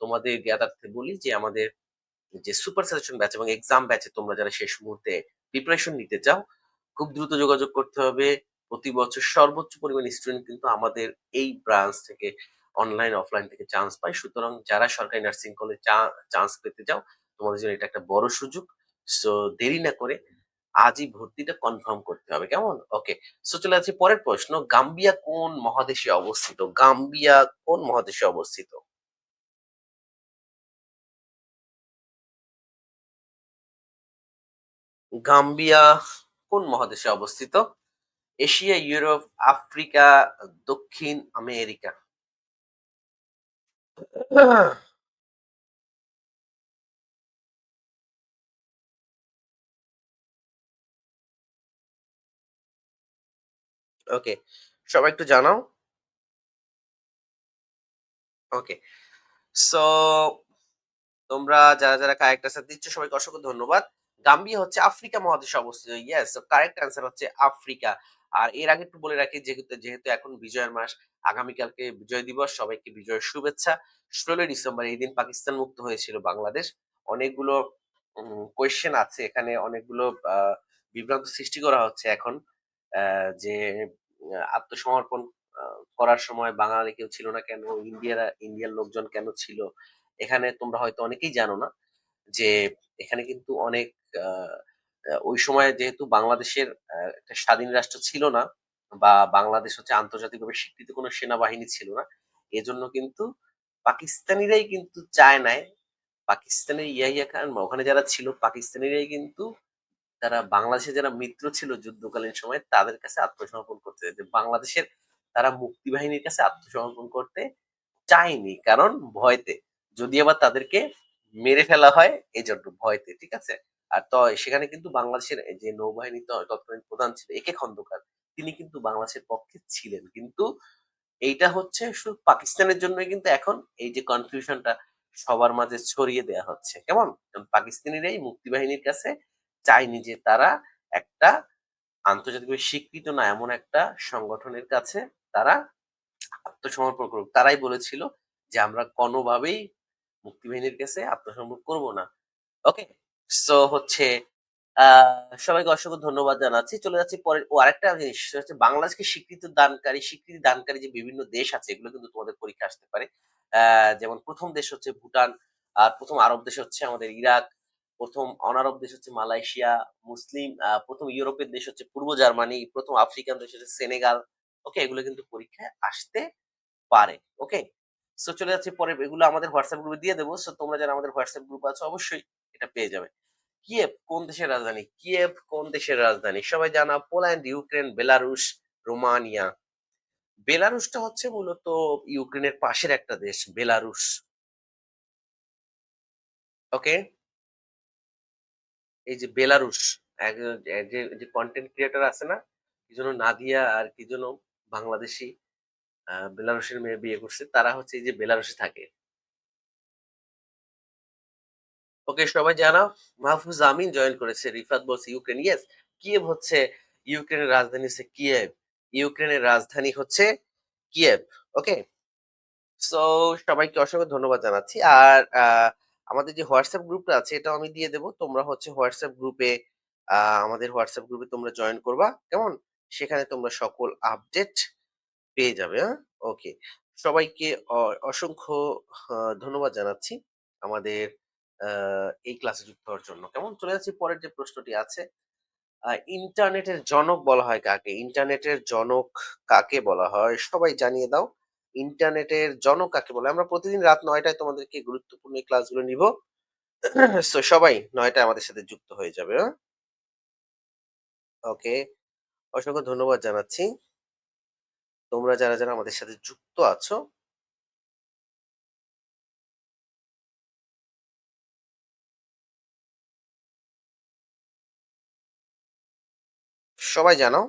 তোমাদের জ্ঞাতার্থে বলি যে আমাদের যে সুপার সাজেশন ব্যাচ এবং এক্সাম ব্যাচে তোমরা যারা শেষ মুহূর্তে প্রিপারেশন নিতে চাও, খুব দ্রুত যোগাযোগ করতে হবে। প্রতি বছর সর্বোচ্চ পরিমাণ স্টুডেন্ট কিন্তু আমাদের এই ব্রাঞ্চ থেকে অনলাইন অফলাইন থেকে চান্স পায়। সুতরাং যারা সরকারি নার্সিং কলেজে চান্স পেতে চাও, তোমাদের জন্য এটা একটা বড় সুযোগ। সো দেরি না করে আজই ভর্তিটা কনফার্ম করতে হবে। কেমন? ওকে। সো চলে যাচ্ছি পরের প্রশ্ন। গাম্বিয়া কোন মহাদেশে অবস্থিত? গাম্বিয়া কোন মহাদেশে অবস্থিত? গাম্বিয়া কোন মহাদেশে অবস্থিত? এশিয়া, ইউরোপ, আফ্রিকা, দক্ষিণ আমেরিকা। ওকে। সবাই একটু জানাও। ওকে। সো তোমরা যারা কারেক্ট অ্যান্সার দিচ্ছ সবাইকে অসংখ্য ধন্যবাদ। গাম্বিয়া হচ্ছে আফ্রিকা মহাদেশে অবস্থিত। ইয়েস, কারেক্ট অ্যান্সার হচ্ছে আফ্রিকা। আর এর আগে একটু বলে রাখি যেহেতু এখন বিজয়ের মাস, আগামীকালকে বিজয় দিবস। সবাইকে বিজয়ের শুভেচ্ছা। ১৬ই ডিসেম্বর এই দিন পাকিস্তান মুক্ত হয়েছিল বাংলাদেশ। অনেকগুলো কোয়েশ্চেন আছে এখানে, অনেকগুলো আ বিভ্রান্ত সৃষ্টি করা হচ্ছে এখন। যে আত্মসমর্পণ আ করার সময় বাঙালি কেউ ছিল না কেন? ইন্ডিয়ার লোকজন কেন ছিল? এখানে তোমরা হয়তো অনেকেই জানো না যে এখানে কিন্তু অনেক আ আ ওই সময় যেহেতু বাংলাদেশের একটা স্বাধীন রাষ্ট্র ছিল না বা বাংলাদেশ হচ্ছে আন্তর্জাতিকভাবে স্বীকৃত কোনো সেনাবাহিনী ছিল না। এজন্য কিন্তু পাকিস্তানিরাই কিন্তু চায় নাই, পাকিস্তানের ইয়াহিয়া খান বা ওখানে যারা ছিল পাকিস্তানিরাই কিন্তু তারা বাংলাদেশের যারা মিত্র ছিল যুদ্ধকালীন সময়ে তাদের কাছে আত্মসমর্পণ করতে যে বাংলাদেশের তারা মুক্তিবাহিনীর কাছে আত্মসমর্পণ করতে চায়নি। কারণ ভয়তে। যদি আবার তাদেরকে মেরে ফেলা হয় এজন্য ভয়তে। ঠিক আছে? আর সেখানে কিন্তু বাংলাদেশের এই যে নৌবাহিনীর তৎকালীন প্রধান ছিল একে খন্দকার। তিনি কিন্তু বাংলাদেশের পক্ষে ছিলেন। কিন্তু এইটা হচ্ছে শুধু পাকিস্তানের জন্যই কিন্তু এখন এই যে কনফিউশনটা সবার মাঝে ছড়িয়ে দেয়া হচ্ছে। কেমন? কারণ পাকিস্তানিরাই মুক্তিবাহিনীর কাছে চায়নি যে তারা একটা আন্তর্জাতিকভাবে স্বীকৃত না এমন একটা সংগঠনের কাছে তারা আত্মসমর্পণ করুক। তারাই বলেছিল যে, "আমরা কোনোভাবেই মুক্তিবাহিনীর কাছে আত্মসমর্পণ করব না।" ওকে? সো হচ্ছে আ সবাইকে অসংখ্য ধন্যবাদ জানাচ্ছি। চলে যাচ্ছি পরের আরেকটা জিনিস সেটা হচ্ছে বাংলাদেশকে স্বীকৃতি দানকারী যে বিভিন্ন দেশ আছে এগুলো কিন্তু তোমাদের পরীক্ষায় আসতে পারে। যেমন ১ম দেশ হচ্ছে ভুটান, আর ১ম আরব দেশ হচ্ছে আমাদের ইরাক, ১ম অনারব দেশ হচ্ছে মালয়েশিয়া, ১ম ইউরোপের দেশ হচ্ছে পূর্ব জার্মানি, ১ম আফ্রিকান দেশ হচ্ছে সেনেগাল। ওকে? এগুলো কিন্তু পরীক্ষায় আসতে পারে। ওকে? সো চলে যাচ্ছি পরের এগুলো আমাদের WhatsApp গ্রুপে দিয়ে দেব। সো তোমরা যারা আমাদের WhatsApp গ্রুপে আছো অবশ্যই এটা পেয়ে যাবে। কিয়েভ কোন দেশের রাজধানী? কিয়েভ কোন দেশের রাজধানী? সবাই জানা পোল্যান্ড, ইউক্রেন, বেলারুশ, রোমানিয়া। বেলারুশটা হচ্ছে মূলত ইউক্রেনের পাশের একটা দেশ, বেলারুশ। ওকে? এই যে বেলারুশ এক যে কনটেন্ট ক্রিয়েটর আছে না? কি যেন নাদিয়া আর কি যেন বাংলাদেশী বেলারুশের মেয়ে বিয়ে করছে। তারা হচ্ছে এই যে বেলারুশে থাকে। ওকে সবাই জানাও। মাহফুজ আমিন জয়েন করেছে। রিফাত বলছে ইউক্রেন। ইয়েস, কিয়েভ হচ্ছে ইউক্রেনের রাজধানী হচ্ছে কিয়েভ। ইউক্রেনের রাজধানী হচ্ছে কিয়েভ। ওকে? সো সবাইকে অসংখ্য ধন্যবাদ জানাচ্ছি। আর আমাদের যে WhatsApp গ্রুপটা আছে এটাও আমি দিয়ে দেব। তোমরা হচ্ছে WhatsApp গ্রুপে আ আমাদের WhatsApp গ্রুপে তোমরা জয়েন করবা। কেমন? সেখানে তোমরা সকল আপডেট পেয়ে যাবে, হ্যাঁ? ওকে। সবাইকে অসংখ্য ধন্যবাদ জানাচ্ছি আমাদের আ এই ক্লাসে যুক্ত হওয়ার জন্য। কেমন? চলে যাচ্ছি পরের যে প্রশ্নটি আছে। ইন্টারনেটের জনক বলা হয় কাকে? ইন্টারনেটের জনক কাকে বলা হয়? সবাই জানিয়ে দাও। ইন্টারনেটের জনক কাকে বলে? আমরা প্রতিদিন রাত ৯ টায় তোমাদেরকে গুরুত্বপূর্ণ এই ক্লাসগুলো নিব। সো সবাই ৯ টায় আমাদের সাথে যুক্ত হয়ে যাবে, হ্যাঁ? ওকে। অসংখ্য ধন্যবাদ জানাচ্ছি। তোমরা যারা আমাদের সাথে যুক্ত আছো সবাই জানাও।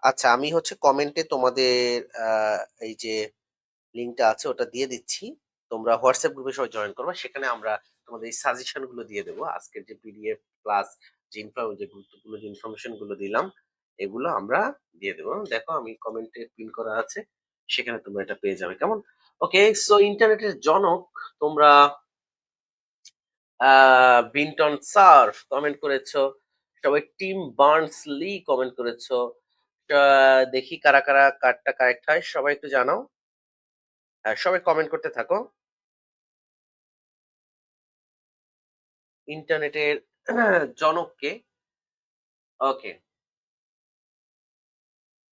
আচ্ছা আমি হচ্ছে কমেন্টে তোমাদের আ এই যে লিঙ্কটা আছে ওটা দিয়ে দিচ্ছি। তোমরা WhatsApp গ্রুপে সবাই জয়েন করবা। সেখানে আমরা তোমাদের এই সাজেশন গুলো দিয়ে দেব। আজকের যে পিডিএফ প্লাস যে গুরুত্বপূর্ণ যে ইনফরমেশন গুলো দিলাম, এগুলো আমরা দিয়ে দেব। দেখো আমি কমেন্টে পিন করা আছে। সেখানে তোমরা এটা পেয়ে যাবে। কেমন? ওকে সো ইন্টারনেটের জনক তোমরা বিন্টন সার্ফ কমেন্ট করেছো। সবাই টিম বার্নস-লি কমেন্ট করেছো। আ দেখি কারা কারটা কারেক্ট হয়। সবাই একটু জানাও। সবাই কমেন্ট করতে থাকো। ইন্টারনেটের জনক কে? ওকে।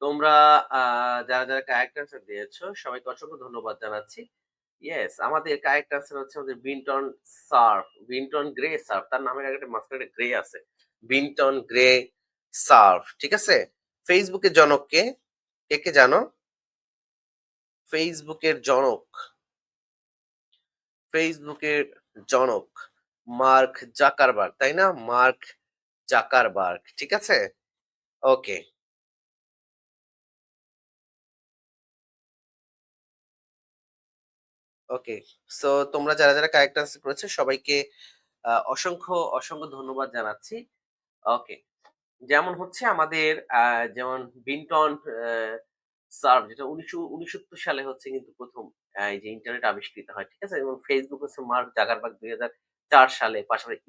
তোমরা যারা কারেক্ট অ্যান্সার দিয়েছো সবাইকে অসংখ্য ধন্যবাদ জানাচ্ছি। ইয়েস, আমাদের কারেক্ট অ্যান্সার হচ্ছে আমাদের বিনটন সার্ফ, বিনটন গ্রে সার্ফ। তার নামের আগে একটা মাঝখানে একটা গ্রে আছে। বিনটন গ্রে সার্ফ। ঠিক আছে? ফেসবুকের জনক কে? কে জানো? ফেসবুকের জনক, ফেসবুকের জনক মার্ক জাকারবার্গ, তাই না? Mark Zuckerberg. ঠিক আছে? ওকে, ওকে। সো তোমরা যারা কারেক্ট অ্যান্সার করেছো সবাইকে অসংখ্য ধন্যবাদ জানাচ্ছি। ওকে। যেমন হচ্ছে আমাদের যেমন বিন্টন আ সার্ভ যেটা ১৯৬৯ সালে হচ্ছে কিন্তু ১ম এই যে ইন্টারনেট আবিষ্কৃত হয়। ঠিক আছে? এবং Facebook হচ্ছে মার্ক জাগারবার্গ ২০০৪ সালে। পাশাপাশি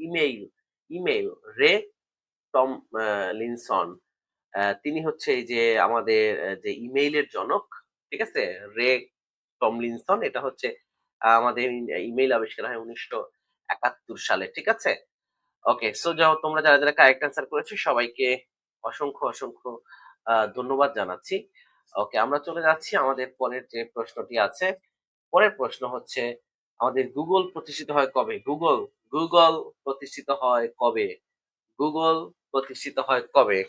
ইমেইল রে টম আ লিনসন। তিনি হচ্ছে এই যে আমাদের যে ইমেইলের জনক। ঠিক আছে? রে টমলিনসন এটা হচ্ছে আমাদের ইমেইল আবিষ্কার হয় ১৯৭১ সালে। ঠিক আছে? ওকে। সো তোমরা যারা কারেক্ট অ্যান্সার করেছো সবাইকে অসংখ্য ধন্যবাদ জানাচ্ছি। ওকে, আমরা চলে যাচ্ছি আমাদের পরের যে প্রশ্নটি আছে। পরের প্রশ্ন হচ্ছে আমাদের Google প্রতিষ্ঠিত হয় কবে? Google প্রতিষ্ঠিত হয় কবে? Google প্রতিষ্ঠিত হয় কবে?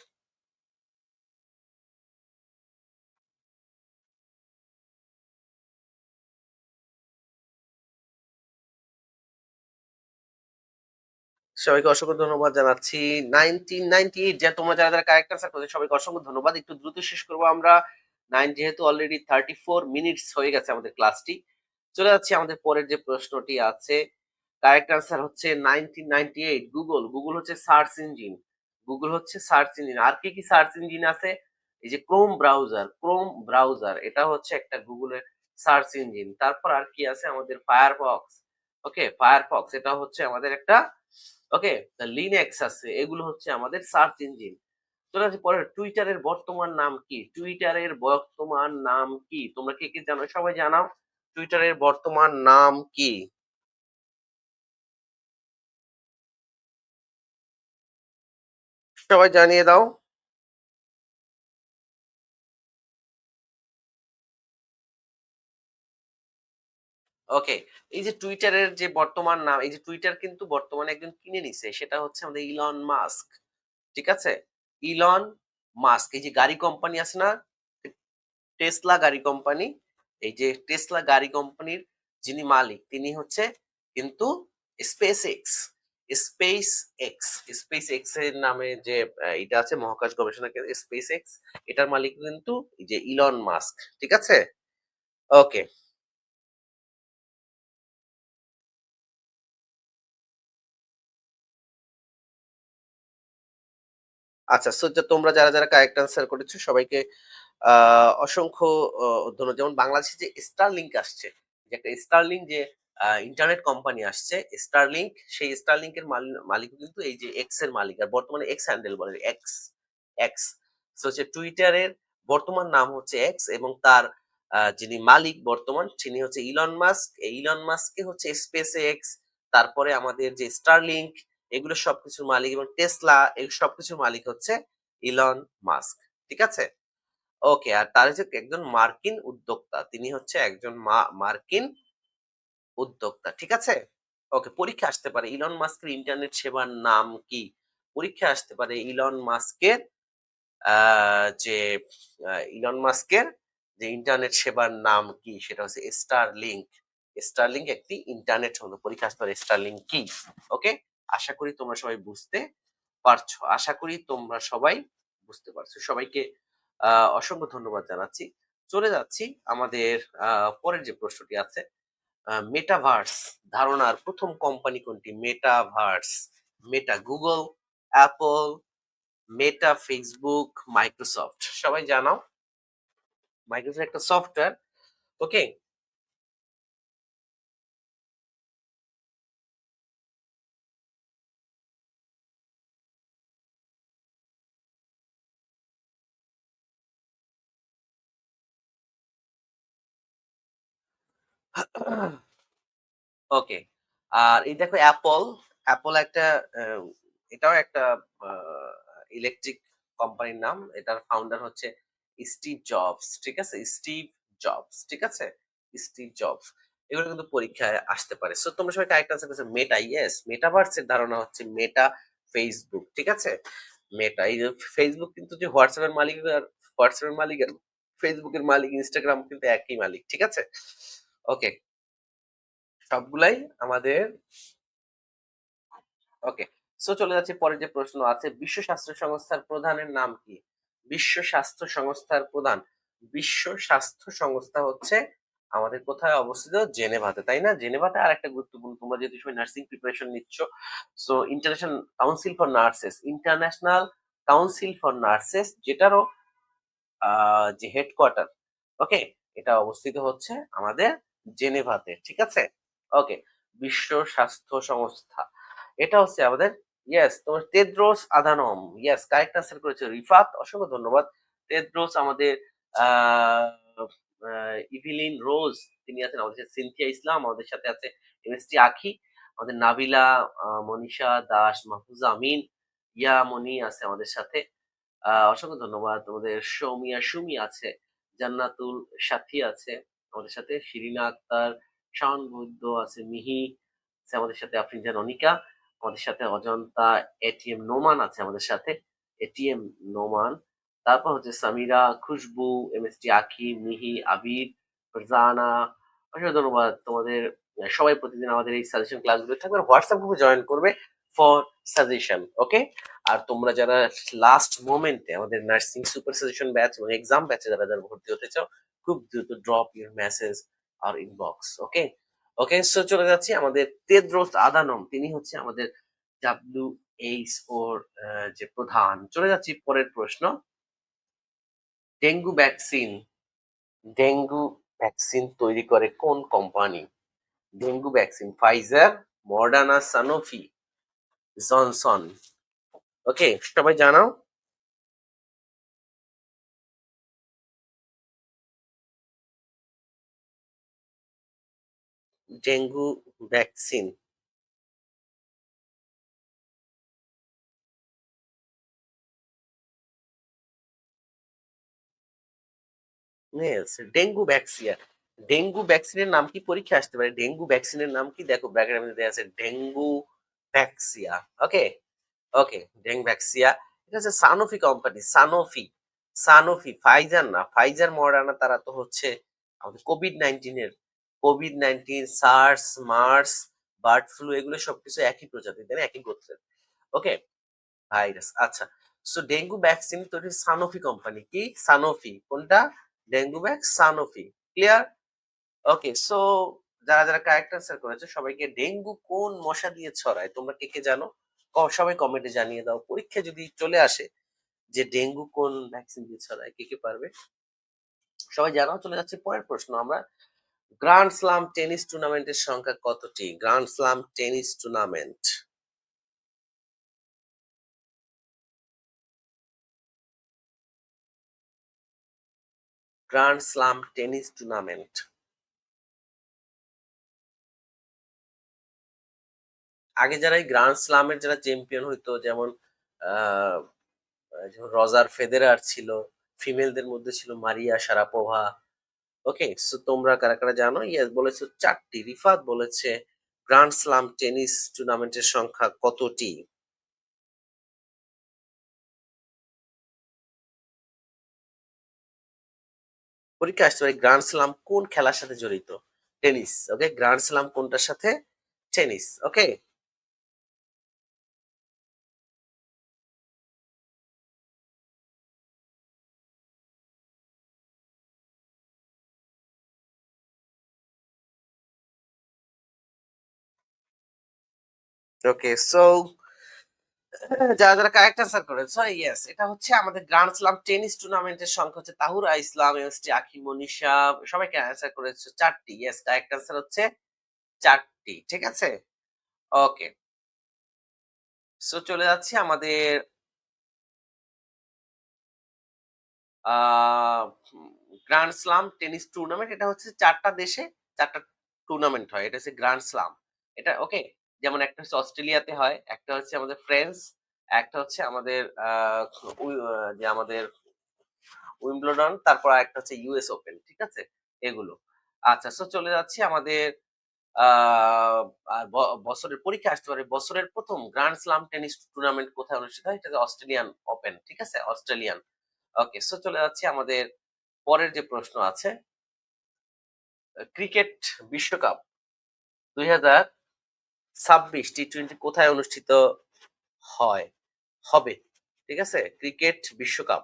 সবাইকে অসংখ্য ধন্যবাদ জানাচ্ছি। 1998, যে তোমরা যারা কারেক্ট অ্যান্সার করেছো সবাইকে অসংখ্য ধন্যবাদ। একটু দ্রুত শেষ করব আমরা। যেহেতু অলরেডি 34 মিনিটস হয়ে গেছে আমাদের ক্লাসটি। চলে যাচ্ছি আমাদের পরের যে প্রশ্নটি আছে। কারেক্ট অ্যান্সার হচ্ছে 1998 গুগল হচ্ছে সার্চ ইঞ্জিন। গুগল হচ্ছে সার্চ ইঞ্জিন। আর কি সার্চ ইঞ্জিন আছে? এই যে ক্রোম ব্রাউজার এটা হচ্ছে একটা গুগলের সার্চ ইঞ্জিন। তারপর আর কি আছে? আমাদের ফায়ারফক্স। ওকে, ফায়ারফক্স এটা হচ্ছে আমাদের একটা ওকে, লিনাক্স আছে। এগুলো হচ্ছে আমাদের সার্চ ইঞ্জিন। চলে আসি পরে টুইটারের বর্তমান নাম কি? টুইটারের বর্তমান নাম কি? তোমরা কে জানো? সবাই জানাও। টুইটারের বর্তমান নাম কি? সবাই জানিয়ে দাও। ওকে। এই যে টুইটারের যে বর্তমান নাম, এই যে টুইটার কিন্তু বর্তমানে একজন কিনে নিছে। সেটা হচ্ছে আমাদের ইলন মাস্ক। ঠিক আছে? Elon Musk. এই যে গাড়ি কোম্পানি আছে না? টেসলা গাড়ি কোম্পানি। এই যে টেসলা গাড়ি কোম্পানির যিনি মালিক তিনি হচ্ছে কিন্তু space x space x space x এর নামে যে এটা আছে মহাকাশ গবেষণা কেন্দ্র স্পেস এক্স, এটার মালিক কিন্তু এই যে ইলন মাস্ক। ঠিক আছে? ওকে। আচ্ছা, সো তোমরা যারা কারেক্ট আনসার করেছো সবাইকে অসংখ্য ধন্যবাদ। যেমন বাংলাদেশে যে স্টারলিংক আসছে, যে একটা স্টারলিংক যে ইন্টারনেট কোম্পানি আসছে স্টারলিংক, সেই স্টারলিংক এর মালিকও কিন্তু এই যে এক্স এর মালিক। আর বর্তমানে এক্স হ্যান্ডেল বলে এক্স এক্স। সো হচ্ছে টুইটারের বর্তমান নাম হচ্ছে এক্স এবং তার যিনি মালিক বর্তমান তিনি হচ্ছে ইলন মাস্ক। এই ইলন মাস্ককে হচ্ছে স্পেস এক্স, তারপরে আমাদের যে স্টারলিংক এগুলো সবকিছুর মালিক এবং টেসলা এই সবকিছুর মালিক হচ্ছে ইলন মাস্ক। ঠিক আছে? ওকে। আর তার হচ্ছে একজন মার্কিন উদ্যোক্তা। তিনি হচ্ছে একজন মার্কিন উদ্যোক্তা। ঠিক আছে? ওকে, পরীক্ষা আসতে পারে ইলন মাস্কের ইন্টারনেট সেবার নাম কি? পরীক্ষা আসতে পারে ইলন মাস্কের আ যে ইলন মাস্কের যে ইন্টারনেট সেবার নাম কি? সেটা হচ্ছে Starlink। Starlink একটি ইন্টারনেট সংযোগ। পরীক্ষা আসতে পারে Starlink কি? ওকে? আশা করি তোমরা সবাই বুঝতে পারছো। আশা করি তোমরা সবাই বুঝতে পারছো। সবাইকে আ অসংখ্য ধন্যবাদ জানাচ্ছি। চলে যাচ্ছি আমাদের আ পরের যে প্রশ্নটি আছে। মেটাভার্স ধারণার ১ম কোম্পানি কোনটি? Metaverse. Google, Apple, Facebook, Microsoft। সবাই জানাও। Microsoft একটা সফটওয়্যার। ওকে? ওকে। আর এই দেখো অ্যাপল একটা আ এটাও একটা আ ইলেকট্রিক কোম্পানির নাম। এটার ফাউন্ডার হচ্ছে স্টিভ জবস। ঠিক আছে? Steve jobs. ঠিক আছে? Steve jobs. এগুলো কিন্তু পরীক্ষায় আসতে পারে। সো তোমরা সবাই কারেক্ট আনসার করেছো মেটা। ইয়েস, মেটাভার্স এর ধারণা হচ্ছে মেটা ফেসবুক। ঠিক আছে? মেটা এই যে ফেসবুক কিন্তু যে হোয়াটসঅ্যাপ এর মালিক আর হোয়াটসঅ্যাপ এর মালিক আর ফেসবুকের মালিক, ইনস্টাগ্রাম কিন্তু একই মালিক। ঠিক আছে? ওকে, সবগুলাই আমাদের ওকে। সো চলে যাচ্ছি পরের যে প্রশ্ন আছে, বিশ্ব স্বাস্থ্য সংস্থার প্রধানের নাম কি? বিশ্ব স্বাস্থ্য সংস্থার প্রধান। বিশ্ব স্বাস্থ্য সংস্থা হচ্ছে আমাদের কোথায় অবস্থিত? জেনেভাতে, তাই না? জেনেভাতে আর একটা গুরুত্বপূর্ণ, তোমরা যেহেতু সবাই নার্সিং প্রিপারেশন নিচ্ছ, so international council for nurses, international council for nurses যেটারও যে হেডকোয়ার্টার, ওকে, এটা অবস্থিত হচ্ছে আমাদের জেনেভাতে। ঠিক আছে? ওকে, বিশ্ব স্বাস্থ্য সংস্থা, এটা হচ্ছে আমাদের, ইয়েস, তোমার Tedros Adhanom, yes, correct answer করেছে রিফাত, অসংখ্য ধন্যবাদ। টেড্রোস আমাদের আহ ইভিলিন রোজ, তিনি আছেন আমাদের সাথে, সিনথিয়া ইসলাম আমাদের সাথে আছে, এমএসটি আখি, আমাদের নাবিলা, মনীষা দাস, মাহফুজা আমিন, ইয়া মনি আছে আমাদের সাথে, অসংখ্য ধন্যবাদ। তোমাদের সৌমিয়া সুমি আছে, জান্নাতুল সাথী আছে আমাদের সাথে, শিরিনা আক্তার, শাওন বৈদ্য আছে, মিহি আছে আমাদের সাথে, আফরিনজান অনিকা আমাদের সাথে, অজন্তা, এটিএম নোমান আছে আমাদের সাথে, এটিএম নোমান, তারপর হচ্ছে সামিরা, খুশবু, এমএসটি আখি, মিহি, আবির, ফারজানা, অসংখ্য ধন্যবাদ তোমাদের। সবাই প্রতিদিন আমাদের এই সাজেশন ক্লাসগুলো থাকবে, হোয়াটসঅ্যাপ গ্রুপে জয়েন করবে ফর সাজেশন। ওকে, আর তোমরা যারা লাস্ট মোমেন্টে আমাদের নার্সিং সুপার সাজেশন ব্যাচ এবং এক্সাম ব্যাচে যারা যারা ভর্তি হতে চাও, খুব দ্রুত ড্রপ ইউর মেসেজ আর ইনবক্স। ওকে, ওকে, সো চলে যাচ্ছি আমাদের তেদ্রোস আদানম, তিনি হচ্ছে আমাদের ডাব্লিউএইচ ওর যে প্রধান। চলে যাচ্ছি পরের প্রশ্ন, ডেঙ্গু ভ্যাকসিন, ডেঙ্গু ভ্যাকসিন তৈরি করে কোন company? Dengue vaccine Pfizer, Moderna, Sanofi, Johnson. Okay, সবাই জানাও। Dengue vaccine, Yes, dengue vaccine, dengue ভ্যাকসিনের নাম কি পরীক্ষা আসতে পারে? ডেঙ্গু ভ্যাকসিনের নাম কি? দেখো ব্র্যাকেটের মধ্যে দেয়া আছে ডেঙ্গু ভ্যাকসিয়া। ওকে, ওকে, ডেঙ্গু ভ্যাকসিয়া, এটা হচ্ছে Sanofi company, Sanofi, Sanofi, Pfizer না, ফাইজার মডার্না তারা তো হচ্ছে আমাদের কোভিড-19 এর, কোভিড-19, সার্স, মার্স, বার্ড ফ্লু, এগুলো সবকিছু একই প্রজাতির, তাই না? একই গোত্রের। ওকে, ভাইরাস, আচ্ছা। সো ডেঙ্গু ভ্যাকসিন তৈরি সানোফি কোম্পানি, কি সানোফি, কোনটা? Dengue vax Sanofi. Clear? Okay, so যারা যারা কারেক্ট আনসার করেছে সবাইকে, ডেঙ্গু কোন মশা দিয়ে ছড়ায় তোমরা কে কে জানো? সবাই কমেন্টে জানিয়ে দাও। পরীক্ষা যদি চলে আসে যে ডেঙ্গু কোন ভ্যাকসিন দিয়ে ছড়ায়, কে কে পারবে? সবাই জানাও। চলে যাচ্ছে পরের প্রশ্ন আমরা, গ্র্যান্ড স্লাম টেনিস টুর্নামেন্টের সংখ্যা কতটি? Grand slam tennis tournament, grand slam tennis tournament, আগে যারা এই গ্র্যান্ড স্লামের যারা চ্যাম্পিয়ন হইতো, যেমন আহ যেমন রজার ফেদেরার ছিল, ফিমেলদের মধ্যে ছিল মারিয়া শারাপোভা। ওকে, সো তোমরা কারা কারা জানো? ইয়েস বলেছো 4টি, রিফাত বলেছে গ্র্যান্ড স্লাম টেনিস টুর্নামেন্টের সংখ্যা কতটি? পরীক্ষা আসতে পারে, গ্র্যান্ড স্লাম কোন খেলার সাথে জড়িত? টেনিস। ওকে, গ্র্যান্ড স্লাম কোনটার সাথে? টেনিস। ওকে, ওকে, সো যারা যারা কারেক্ট আনসার করেছো, ইয়েস, এটা হচ্ছে আমাদের গ্র্যান্ড স্লাম টেনিস টুর্নামেন্টের সংখ্যা হচ্ছে, তাহুরা ইসলাম, এমএসটি আখি, মনীষা, সবাইকে আনসার করেছো 4টি। ইয়েস, কারেক্ট আনসার হচ্ছে 4টি। ঠিক আছে? ওকে, সো চলে যাচ্ছি আমাদের আহ গ্র্যান্ড স্লাম টেনিস টুর্নামেন্ট, এটা হচ্ছে 4টা দেশে 4টা টুর্নামেন্ট হয়, এটা হচ্ছে গ্র্যান্ড স্লাম। এটা ওকে, যেমন একটা হচ্ছে অস্ট্রেলিয়াতে হয়, একটা হচ্ছে আমাদের ফ্রান্স, একটা হচ্ছে আমাদের যে আমাদের উইম্বলডন, তারপর আরেকটা হচ্ছে ইউএস ওপেন। ঠিক আছে? এগুলো। আচ্ছা, সো চলে যাচ্ছি আমাদের আ আর বছরের পরীক্ষায় আসতে পারে। বছরের ১ম গ্র্যান্ড স্লাম টেনিস টুর্নামেন্ট কোথায় অনুষ্ঠিত হয়? এটা হচ্ছে অস্ট্রেলিয়ান ওপেন। ঠিক আছে? অস্ট্রেলিয়ান। ওকে, সো চলে যাচ্ছি আমাদের পরের যে প্রশ্ন আছে, ক্রিকেট বিশ্বকাপ ২০২৬ টি-টোয়েন্টি কোথায় অনুষ্ঠিত হয়? হবে। ঠিক আছে? ক্রিকেট বিশ্বকাপ।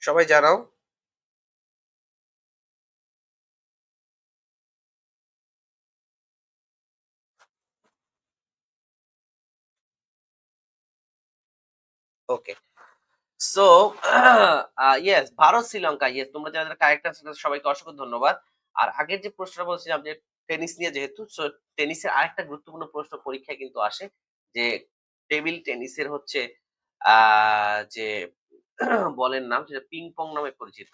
সবাই জানাও। Okay. So yes, Bharat Sri Lanka. Yes, তোমরা যারা, যারা কারেক্ট আনসার করেছো সবাইকে অসংখ্য ধন্যবাদ। আর আগের যে প্রশ্নটা বলছিলাম যে টেনিস নিয়ে যেহেতু, সো টেনিসের আরেকটা গুরুত্বপূর্ণ প্রশ্ন পরীক্ষায় কিন্তু আসে যে টেবিল টেনিসের হচ্ছে আ যে বলের নাম সেটা পিং পং নামে পরিচিত।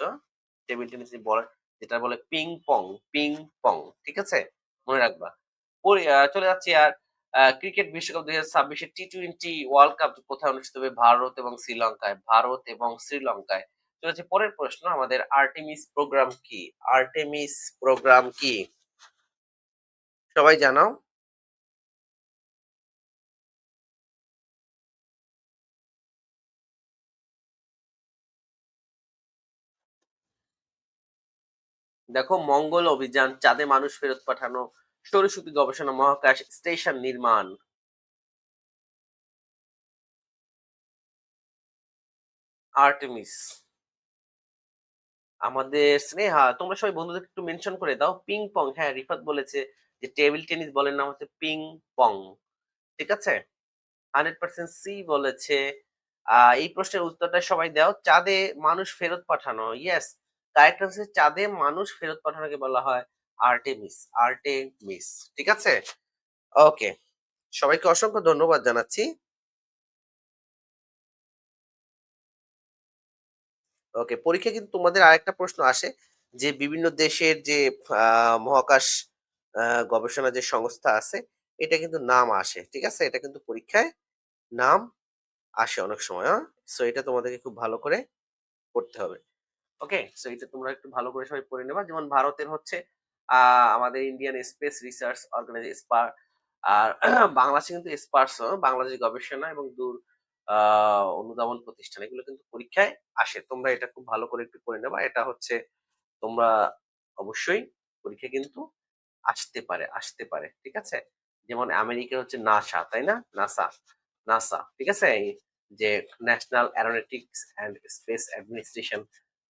টেবিল টেনিসের বল যেটা বলে পিং পং, পিং পং। ঠিক আছে? মনে রাখবা। চলে যাচ্ছি আর ক্রিকেট বিশ্বকাপ ২০২৬ এর টি-টোয়েন্টি ওয়ার্ল্ড কাপ কোথায় অনুষ্ঠিত হবে? ভারত এবং শ্রীলঙ্কায়। ভারত এবং শ্রীলঙ্কায়। চলে যাচ্ছি পরের প্রশ্ন, আমাদের আর্টেমিস প্রোগ্রাম কি? আর্টেমিস প্রোগ্রাম কি? সবাই জানাও। দেখো, মঙ্গল অভিযান, চাঁদে মানুষ ফেরত পাঠানো, সৌরশক্তি গবেষণা, মহাকাশ স্টেশন নির্মাণ। আর্টেমিস। আমাদের স্নেহা, তোমরা সবাই বন্ধুদেরকে একটু মেনশন করে দাও। পিং পং, হ্যাঁ, রিফাত বলেছে যে টেবিল টেনিস বলের নাম হচ্ছে পিং পং। ঠিক আছে? 100% সি বলেছে। এই প্রশ্নের উত্তরটা সবাই দাও। চাঁদে মানুষ ফেরত পাঠানো। ইয়েস, কারেক্ট আনসার, চাঁদে মানুষ ফেরত পাঠানোকে বলা হয় আর্টেমিস। আর্টেমিস। ঠিক আছে? ওকে। সবাইকে অসংখ্য ধন্যবাদ জানাচ্ছি। ওকে, পরীক্ষায় কিন্তু তোমাদের আরেকটা প্রশ্ন আসে যে বিভিন্ন দেশের যে মহাকাশ আ গবেষণা যে সংস্থা আছে, এটা কিন্তু নাম আসে। ঠিক আছে? এটা কিন্তু পরীক্ষায় নাম আসে অনেক সময়, সো এটা তোমাদেরকে খুব ভালো করে পড়তে হবে। ওকে? সো এটা তোমরা একটু ভালো করে সবাই পড়ে নেবা। যেমন ভারতের হচ্ছে আ আমাদের ইন্ডিয়ান স্পেস রিসার্চ স্পার। আর বাংলাদেশে কিন্তু স্পারসো, বাংলাদেশ গবেষণা এবং আ অনুধাবন প্রতিষ্ঠান, এগুলো কিন্তু পরীক্ষায় আসে। তোমরা এটা খুব ভালো করে একটু পড়ে নেবা। এটা হচ্ছে তোমরা অবশ্যই পরীক্ষায় কিন্তু আসতে পারে, আসতে পারে। ঠিক আছে? যেমন আমেরিকার হচ্ছে নাসা, তাই না? NASA, NASA. ঠিক আছে? এই যে national aeronautics and space administration,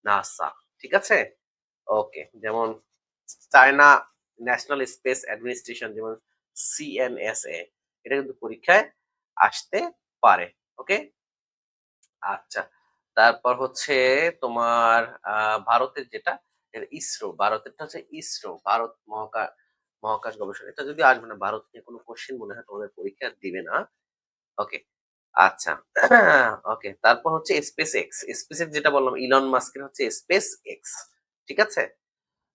NASA. ঠিক আছে? ওকে। যেমন চায়না ন্যাশনাল স্পেস অ্যাডমিনিস্ট্রেশন, যেমন সিএনএসএ, এটা কিন্তু পরীক্ষায় আসতে পারে। ওকে? আচ্ছা। তারপর হচ্ছে তোমার আ ভারতের যেটা ইসরো, ভারতেরটা হচ্ছে ইসরো, ভারত মহাকাশ গবেষণা। এটা যদিও আসবে না, ভারত নিয়ে কোনো কোয়েশ্চেন মনে হয় তোমাদের পরীক্ষায় দিবে না। ওকে, আচ্ছা। ওকে, তারপর হচ্ছে স্পেস এক্স। স্পেস এক্স যেটা বললাম, ইলন মাস্কের হচ্ছে স্পেস এক্স। ঠিক আছে?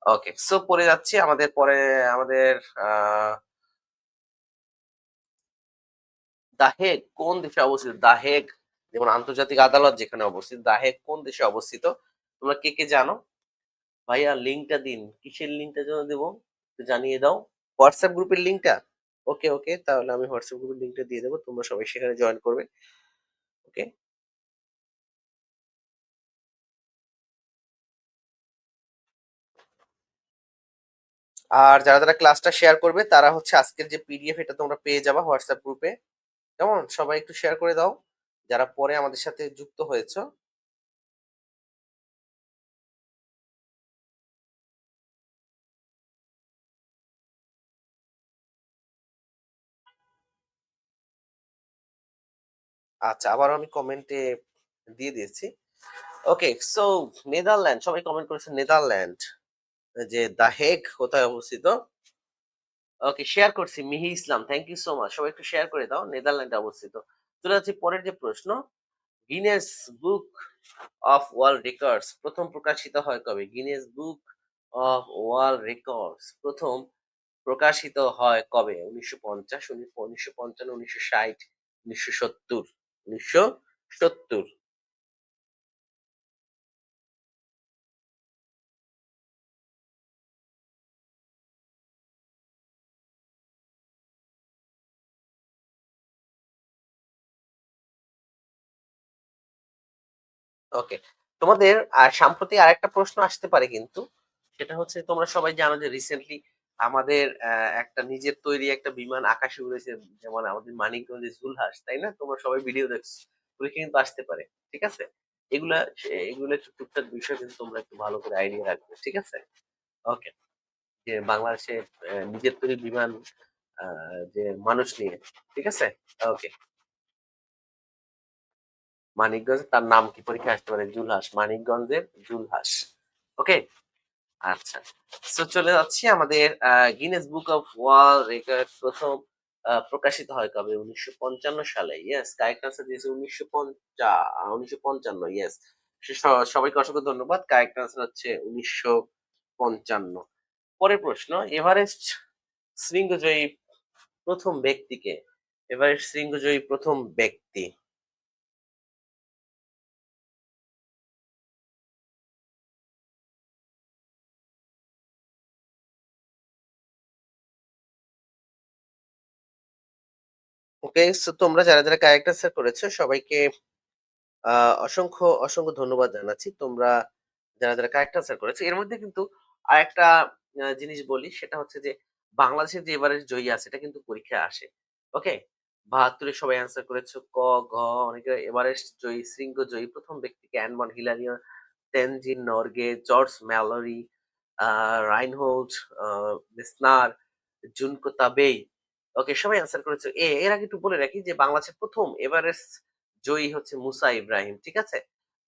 ওকে, সো পরে যাচ্ছি আমাদের পরে আমাদের আ দ্য হেগ কোন দেশে অবস্থিত? দ্য হেগ যেমন আন্তর্জাতিক আদালত যেখানে অবস্থিত, দ্য হেগ কোন দেশে অবস্থিত? তোমরা কে, কে জানো? ভাইয়া লিঙ্কটা দিন। কিসের লিঙ্কটা যেন দেব? একটু জানিয়ে দাও। হোয়াটসঅ্যাপ গ্রুপের লিঙ্কটা? ওকে, ওকে। তাহলে আমি হোয়াটসঅ্যাপ গ্রুপের লিঙ্কটা দিয়ে দেব। তোমরা সবাই সেখানে জয়েন করবে। ওকে? আর যারা, যারা ক্লাসটা শেয়ার করবে তারা হচ্ছে আজকের যে পিডিএফ এটা তোমরা পেয়ে যাবা হোয়াটসঅ্যাপ গ্রুপে। কেমন? সবাই একটু শেয়ার করে দাও। যারা পরে আমাদের সাথে যুক্ত হয়েছো। আচ্ছা, আবারও আমি কমেন্টে দিয়ে দিয়েছি। ওকে, সো নেদারল্যান্ড, সবাই কমেন্ট করেছে নেদারল্যান্ড। যে দ্য হেগ কোথায় অবস্থিত? ওকে, শেয়ার করছি Mihi Islam. Thank you so much. সবাই একটু শেয়ার করে দাও। নেদারল্যান্ডে অবস্থিত। চলে যাচ্ছি পরের যে প্রশ্ন। Guinness book of world records প্রথম প্রকাশিত হয় কবে? Guinness book of world records প্রথম প্রকাশিত হয় কবে? ১৯৫০, ১৯৫৫, ১৯৬০, ১৯৭০, ১৯৭০। ওকে। তোমাদের সাম্প্রতিক আরেকটা প্রশ্ন আসতে পারে কিন্তু। সেটা হচ্ছে তোমরা সবাই জানো যে রিসেন্টলি আমাদের একটা নিজের তৈরি একটা বিমান আকাশে উড়েছে। যেমন আমাদের মানিকগঞ্জের জুলহাস, তাই না? তোমরা সবাই ভিডিও দেখছো। পরীক্ষা কিন্তু আসতে পারে। ঠিক আছে? এগুলা একটু টুকটাক বিষয় কিন্তু তোমরা একটু ভালো করে আইডিয়া রাখবে। ঠিক আছে? ওকে। যে বাংলাদেশে নিজের তৈরি বিমান আ যে মানুষ নিয়ে। ঠিক আছে? ওকে। মানিকগঞ্জ তার নাম কি? পরীক্ষায় আসতে পারে জুলহাস। মানিকগঞ্জের জুলহাস। ওকে? আচ্ছা। সো চলে যাচ্ছি আমাদের Guinness book of world record প্রথম প্রকাশিত হয় কবে? ১৯৫৫ সালে। ইয়েস, কারেক্ট আনসার দিয়েছে ১৯৫৫। ইয়েস। সবাইকে অসংখ্য ধন্যবাদ। কারেক্ট আনসার হচ্ছে ১৯৫৫। পরের প্রশ্ন, এভারেস্ট শৃঙ্গজয়ী প্রথম ব্যক্তিকে? এভারেস্ট শৃঙ্গজয়ী প্রথম ব্যক্তি। ওকে, সো তোমরা যারা কারেক্ট আনসার করেছো সবাইকে আ অসংখ্য ধন্যবাদ জানাচ্ছি। তোমরা যারা কারেক্ট আনসার করেছো। এর মধ্যে কিন্তু আরেকটা জিনিস বলি, সেটা হচ্ছে যে বাংলাদেশের যে এভারেস্ট জয়ী আছে এটা কিন্তু পরীক্ষায় আসে। ওকে? ৭২ এ সবাই আনসার করেছো। ক, ঘ অনেকে এভারেস্ট জয়ী, শৃঙ্গ জয়ী প্রথম ব্যক্তিকে অ্যানমন হিলারিও, তেনজিং নরগে, জর্জ ম্যালরি, আ রাইনহোল্ড, আ মেসনার, জুনকো তাবেই। ওকে, সবাই আনসার করেছো এ। এর আগে একটু বলে রাখি যে বাংলাদেশের প্রথম এভারেস্ট জয়ী হচ্ছে মুসা ইব্রাহিম। ঠিক আছে?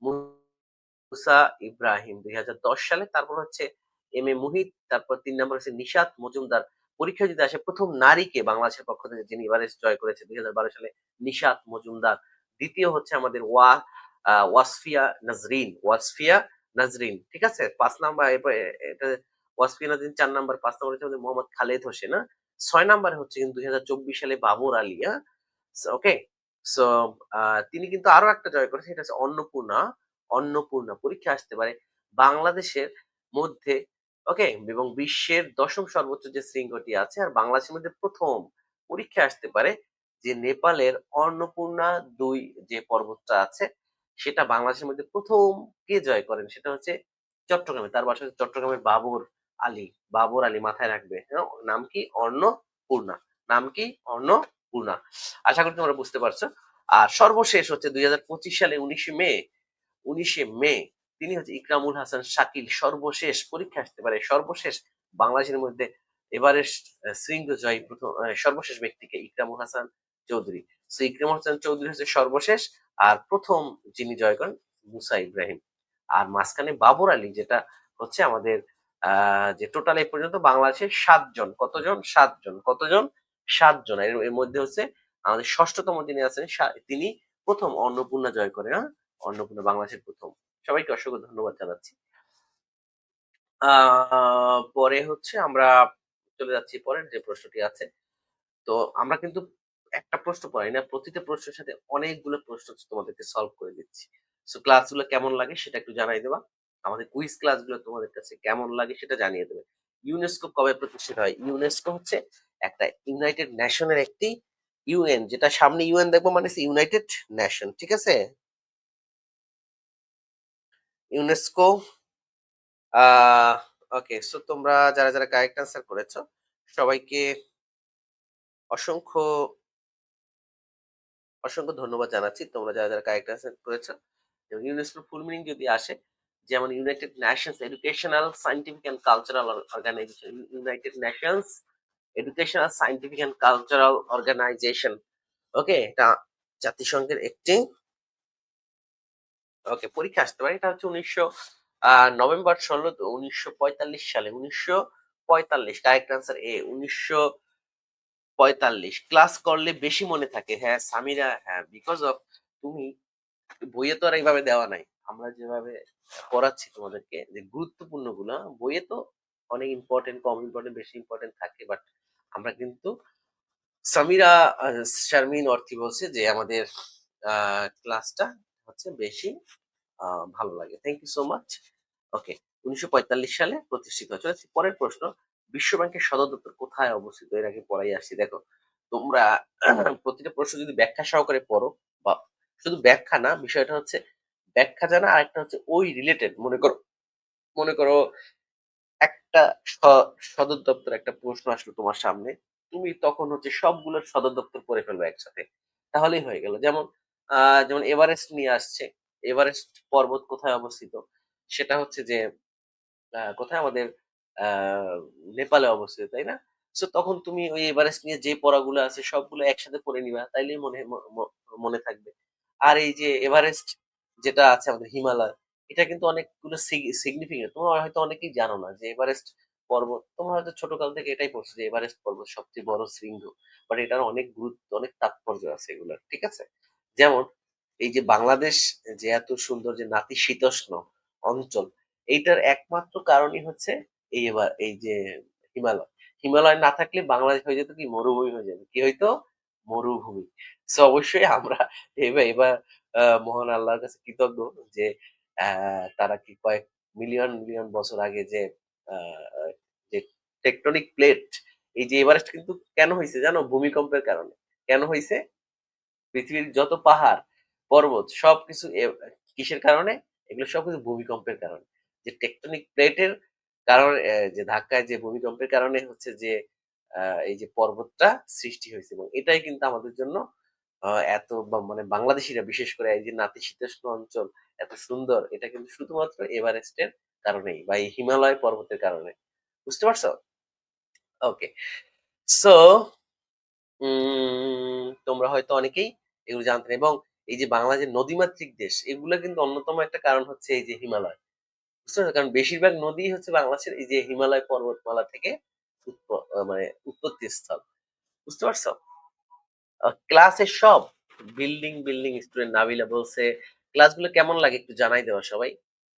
মুসা ইব্রাহিম ২০১০ সালে। তারপর হচ্ছে এম এ মুহিত, তারপর ৩ নাম্বার হচ্ছে নিশাত মজুমদার। পরীক্ষায় যদি আসে প্রথম নারীকে বাংলাদেশের পক্ষ থেকে যিনি এভারেস্ট জয় করেছে ২০১২ সালে, নিশাত মজুমদার। দ্বিতীয় হচ্ছে আমাদের ওয়াসফিয়া নাজরিন। ঠিক আছে? ৫ নাম্বার, এরপর এটা ওয়াসফিয়া নাজরিন ৪ নাম্বার, ৫ নাম্বার হচ্ছে আমাদের মোহাম্মদ খালেদ হোসেন। ৬ নাম্বারে হচ্ছে কিন্তু ২০২৪ সালে বাবর আলী। ওকে? সো তিনি কিন্তু আরো একটা জয় করেছেন, সেটা হচ্ছে অন্নপূর্ণা। পরীক্ষায় আসতে পারে বাংলাদেশের মধ্যে, ওকে? এবং বিশ্বের ১০ম সর্বোচ্চ যে শৃঙ্গটি আছে, আর বাংলাদেশের মধ্যে ১ম পরীক্ষায় আসতে পারে যে নেপালের অন্নপূর্ণা ২ যে পর্বতটা আছে, সেটা বাংলাদেশের মধ্যে ১ম কে জয় করেন? সেটা হচ্ছে চট্টগ্রামে। তার বাসা হচ্ছে চট্টগ্রামের বাবর আলী মাথায় রাখবে। হ্যাঁ? নাম কি? অন্নপূর্ণা। নাম কি? অন্নপূর্ণা। আশা করি তোমরা বুঝতে পারছো। আর সর্বশেষ হচ্ছে ২০২৫ সালে ১৯শে মে তিনি হচ্ছে ইকরামুল হাসান শাকিল সর্বশেষ পরীক্ষায় আসতে পারে সর্বশেষ বাংলাদেশের মধ্যে এভারেস্ট শৃঙ্গ জয়ী প্রথম সর্বশেষ ব্যক্তিকে ইকরামুল হাসান চৌধুরী। সো ইকরামুল হাসান চৌধুরী হচ্ছে সর্বশেষ, আর প্রথম যিনি জয় করেন মুসা ইব্রাহিম। আর মাঝখানে বাবর আলী, যেটা হচ্ছে আমাদের যে টোটাল এই পর্যন্ত বাংলাদেশে ৭ জন, কতজন? ৭ জন। কতজন? ৭ জন। এর মধ্যে হচ্ছে আমাদের ষষ্ঠতম যিনি আছেন তিনি প্রথম অন্নপূর্ণা জয় করে। হ্যাঁ? অন্নপূর্ণা বাংলাদেশের প্রথম। সবাইকে অসংখ্য ধন্যবাদ জানাচ্ছি। পরে হচ্ছে আমরা চলে যাচ্ছি পরের যে প্রশ্নটি আছে। তো আমরা কিন্তু একটা প্রশ্ন পড়াই না। প্রতিটা প্রশ্নের সাথে অনেকগুলো প্রশ্ন তোমাদেরকে সলভ করে দিচ্ছি। সো ক্লাসগুলো কেমন লাগে সেটা একটু জানাই দেবা। আমাদের কুইজ ক্লাসগুলো তোমাদের কাছে কেমন লাগে সেটা জানিয়ে দেবে। ইউনেস্কো কবে প্রতিষ্ঠিত হয়? ইউনেস্কো হচ্ছে একটা ইউনাইটেড নেশনের একটি ইউএন, যেটা সামনে ইউএন দেখবো মানে ইউনাইটেড নেশন। ঠিক আছে? ইউনেস্কো আহ ওকে, সো তোমরা যারা কারেক্ট আনসার করেছো সবাইকে অসংখ্য অসংখ্য ধন্যবাদ জানাচ্ছি। তোমরা যারা কারেক্ট আনসার করেছো। এবং ইউনেস্কোর ফুল মিনিং যদি আসে, যেমন united nations educational scientific and cultural organization. United nations educational scientific and cultural organization. Okay, এটা জাতিসংঘের একটি ওকে, পরীক্ষা আসতে পারে। এটা হচ্ছে নভেম্বর ১৬ ১৯৪৫ সালে। ১৯৪৫ কারেক্ট আনসার এ। ১৯৪৫ ক্লাস করলে বেশি মনে থাকে। হ্যাঁ, সামিরা হ্যাঁ, বিকজ অফ তুমি বইয়ে তো আর এইভাবে দেওয়া নাই। আমরা যেভাবে পড়াচ্ছি তোমাদেরকে যে গুরুত্বপূর্ণ গুলা, বইয়ে তো অনেক ইম্পোর্টেন্ট, কম ইম্পোর্টেন্ট, বেশি ইম্পোর্টেন্ট থাকে। বাট আমরা কিন্তু সামিরা শারমিন অর্থী বলছে যে আমাদের আ ক্লাসটা হচ্ছে বেশি আ ভালো লাগে। Thank you so much. Okay, ১৯৪৫ সালে প্রতিষ্ঠিত হয়। চলে আসছি পরের প্রশ্ন। বিশ্ব ব্যাংকের সদর দপ্তর কোথায় অবস্থিত? এর আগে পড়াই আসছি। দেখো, তোমরা প্রতিটা প্রশ্ন যদি ব্যাখ্যা সহকারে পড়ো বা শুধু ব্যাখ্যা না, বিষয়টা হচ্ছে ব্যাখ্যা জানা আরেকটা হচ্ছে ওই রিলেটেড। মনে করো একটা স সদর দপ্তর একটা প্রশ্ন আসলো তোমার সামনে। তুমি তখন হচ্ছে সবগুলোর সদর দপ্তর পড়ে ফেলবা একসাথে। তাহলেই হয়ে গেল। আ যেমন এভারেস্ট নিয়ে আসছে। এভারেস্ট পর্বত কোথায় অবস্থিত? সেটা হচ্ছে যে কোথায় আমাদের আ নেপালে অবস্থিত, তাই না? সো তখন তুমি ওই এভারেস্ট নিয়ে যে পড়াগুলো আছে সবগুলো একসাথে পড়ে নিবা। তাইলেই মনে ম ম মনে থাকবে। আর এই যে এভারেস্ট যেটা আছে আমাদের হিমালয়, এটা কিন্তু অনেকগুলো সিগনিফিকেন্ট। তোমরা হয়তো অনেকেই জানো না যে এভারেস্ট পর্বত, তোমরা হয়তো ছোটকাল থেকে এটাই পড়ছো যে এভারেস্ট পর্বত সবচেয়ে বড় শৃঙ্গ। বাট এটার অনেক গুরুত্ব, অনেক তাৎপর্য আছে এগুলার। ঠিক আছে? যেমন এই যে বাংলাদেশ যে এত সুন্দর যে নাতিশীতোষ্ণ অঞ্চল, এইটার একমাত্র কারণই হচ্ছে এই যে হিমালয়। হিমালয় না থাকলে বাংলাদেশ হয়ে যেত কি মরুভূমি হয়ে যেত। কি হইতো? মরুভূমি। সো অবশ্যই আমরা এবার মহান আল্লাহর কাছে কৃতজ্ঞ যে তারা কি কয়েক মিলিয়ন বছর আগে যে আ যে টেকটনিক প্লেট, এই যে এভারেস্ট কিন্তু কেন হইছে জানো? ভূমিকম্পের কারণে। কেন হইছে? পৃথিবীর যত পাহাড়, পর্বত সবকিছু কিসের কারণে? এগুলো সবকিছু ভূমিকম্পের কারণে। যে টেকটনিক প্লেটের কারণে যে ধাক্কায় যে ভূমিকম্পের কারণে হচ্ছে যে আ এই যে পর্বতটা সৃষ্টি হইছে এবং এটাই কিন্তু আমাদের জন্য আ এত মানে বাংলাদেশীরা বিশেষ করে এই যে নাতিশীতোষ্ণ অঞ্চল এত সুন্দর, এটা কিন্তু শুধুমাত্র এভারেস্টের কারণেই বা এই হিমালয় পর্বতের কারণে। বুঝতে পারছো? ওকে। সো তোমরা হয়তো অনেকেই এগুলো জানতে না এবং এই যে বাংলাদেশের নদীমাতৃক দেশ, এগুলা কিন্তু অন্যতম একটা কারণ হচ্ছে এই যে হিমালয়। বুঝতে পারছো? কারণ বেশিরভাগ নদীই হচ্ছে বাংলাদেশের এই যে হিমালয় পর্বতমালা থেকে মানে উৎপত্তি স্থল। বুঝতে পারছো? ক্লাসের সব বিল্ডিং স্টুডেন্ট নাবিলা বলছে, "ক্লাসগুলো কেমন লাগে একটু জানাই দেওয়া সবাই।"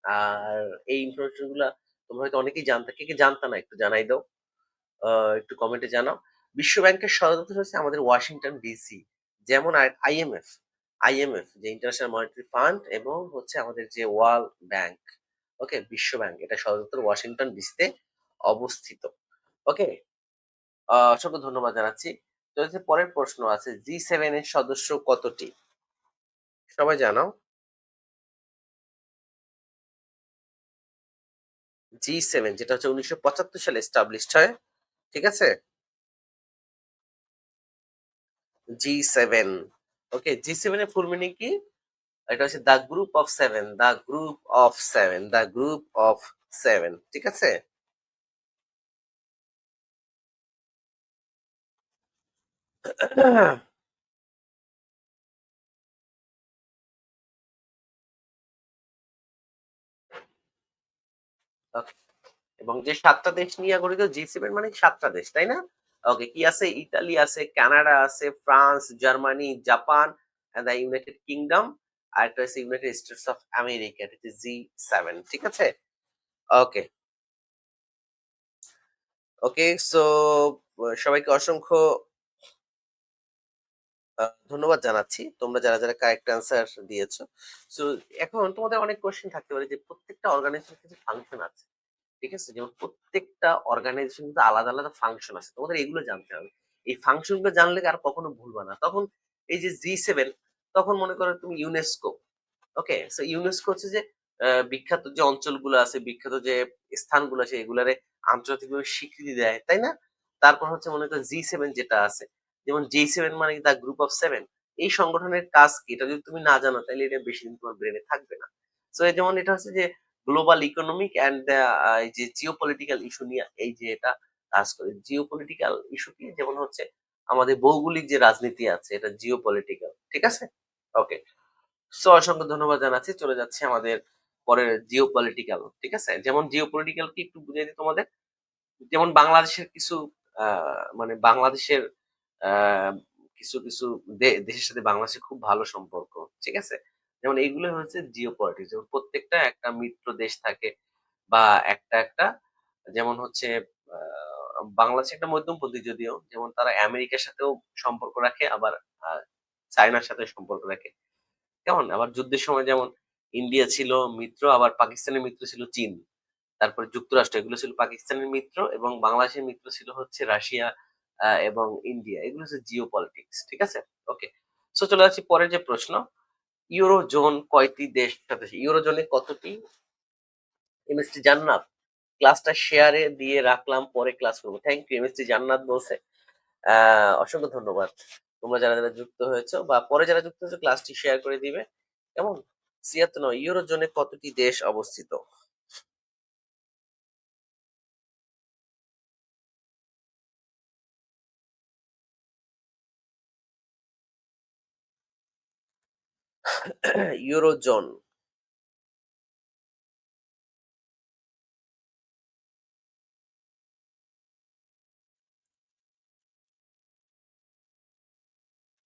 আর এই ইনফরমেশন গুলা তোমরা হয়তো অনেকেই জানতা। কে জানতা না একটু জানাই দাও। আ একটু কমেন্টে জানাও। বিশ্ব ব্যাংকের সদর দপ্তর হচ্ছে আমাদের ওয়াশিংটন ডিসি। যেমন আইএমএফ যে ইন্টারন্যাশনাল মনিটারি ফান্ড এবং হচ্ছে আমাদের যে ওয়ার্ল্ড ব্যাংক, ওকে? বিশ্ব ব্যাংক এটা সদর দপ্তর ওয়াশিংটন ডিসিতে অবস্থিত। ওকে? অসংখ্য ধন্যবাদ জানাচ্ছি। তো হচ্ছে পরের প্রশ্ন আছে G7 এর সদস্য কতটি? সবাই জানাও। G7 যেটা হচ্ছে ১৯৭৫ সালে এস্টাবলিশড হয়। ঠিক আছে? G7 ওকে, G7 এর ফুল মিনিং কি? এটা হচ্ছে the group of 7, the group of 7, the group of 7 ঠিক আছে? ওকে, এবং যে ৭ টা দেশ নিয়ে গঠিত G7 মানে ৭ টা দেশ, তাই না? ওকে, কি আছে? ইতালি আছে, কানাডা আছে, France, Germany, Japan, the United kingdom, আরেকটা হচ্ছে ইউনাইটেড স্টেটস অফ আমেরিকা। এটা হচ্ছে G7 ঠিক আছে? ওকে, ওকে। সো সবাইকে অসংখ্য আ ধন্যবাদ জানাচ্ছি। তোমরা যারা কারেক্ট অ্যান্সার দিয়েছো। সো এখন তোমাদের অনেক কোয়েশ্চেন থাকতে পারে যে প্রত্যেকটা অর্গানাইজেশন কিছু ফাংশন আছে। ঠিক আছে? যেমন প্রত্যেকটা অর্গানাইজেশন কিন্তু আলাদা ফাংশন আছে। তোমাদের এগুলো জানতে হবে। এই ফাংশন গুলো জানলে আর কখনো ভুলবা না। তখন এই যে G7 তখন মনে করো তুমি ইউনেস্কো। ওকে? সো ইউনেস্কো হচ্ছে যে বিখ্যাত যে অঞ্চলগুলো আছে, বিখ্যাত যে স্থানগুলো আছে এগুলারে আন্তর্জাতিকভাবে স্বীকৃতি দেয়, তাই না? তারপর হচ্ছে মনে করো G7 যেটা আছে, যেমন G7 মানে দ্য গ্রুপ অফ 7, এই সংগঠনের কাজ কি? এটা যদি তুমি না জানো তাহলে এটা বেশিদিন তোমার ব্রেইনে থাকবে না। সো এই যেমন এটা হচ্ছে যে গ্লোবাল ইকোনমিক অ্যান্ড এই যে জিওপলিটিক্যাল ইস্যু নিয়ে এই যে এটা কাজ করে। জিওপলিটিক্যাল ইস্যু কি? যেমন হচ্ছে আমাদের ভৌগোলিক যে রাজনীতি আছে এটা জিওপলিটিক্যাল। ঠিক আছে? ওকে। সো অসংখ্য ধন্যবাদ জানাচ্ছি। চলে যাচ্ছি আমাদের পরের জিওপলিটিক্যাল। ঠিক আছে? যেমন জিওপলিটিক্যাল কি একটু বুঝিয়ে দিই তোমাদের? যেমন বাংলাদেশের কিছু আ মানে বাংলাদেশের আ কিছু দেশের সাথে বাংলাদেশের খুব ভালো সম্পর্ক। ঠিক আছে? যেমন এইগুলো হচ্ছে জিওপলিটিক্স। যেমন প্রত্যেকটা একটা মিত্র দেশ থাকে বা একটা যেমন হচ্ছে আ বাংলাদেশ একটা মধ্যমপন্থী যদিও। যেমন তারা আমেরিকার সাথেও সম্পর্ক রাখে আবার আ চায়নার সাথে সম্পর্ক রাখে। কেমন? আবার যুদ্ধের সময় যেমন ইন্ডিয়া ছিল মিত্র, আবার পাকিস্তানের মিত্র ছিল চীন। তারপরে যুক্তরাষ্ট্র এগুলো ছিল পাকিস্তানের মিত্র এবং বাংলাদেশের মিত্র ছিল হচ্ছে রাশিয়া এবং ইন্ডিয়া। এগুলো হচ্ছে জিও পলিটিক্স। ঠিক আছে? ওকে। সো চলে যাচ্ছি পরের যে প্রশ্ন। ইউরোজোন কয়টি দেশ সদস্য? ইউরোজোনে কতটি? এমএসটি জান্নাত। ক্লাসটা শেয়ারে দিয়ে রাখলাম, পরে ক্লাস করব। থ্যাংক ইউ এমএসটি জান্নাত বলছে। আ অসংখ্য ধন্যবাদ। তোমরা যারা যুক্ত হয়েছো বা পরে যারা যুক্ত হয়েছো ক্লাসটি শেয়ার করে দিবে। কেমন? ৭৬ ইউরোজোনে কতটি দেশ অবস্থিত? ইউরোজোন।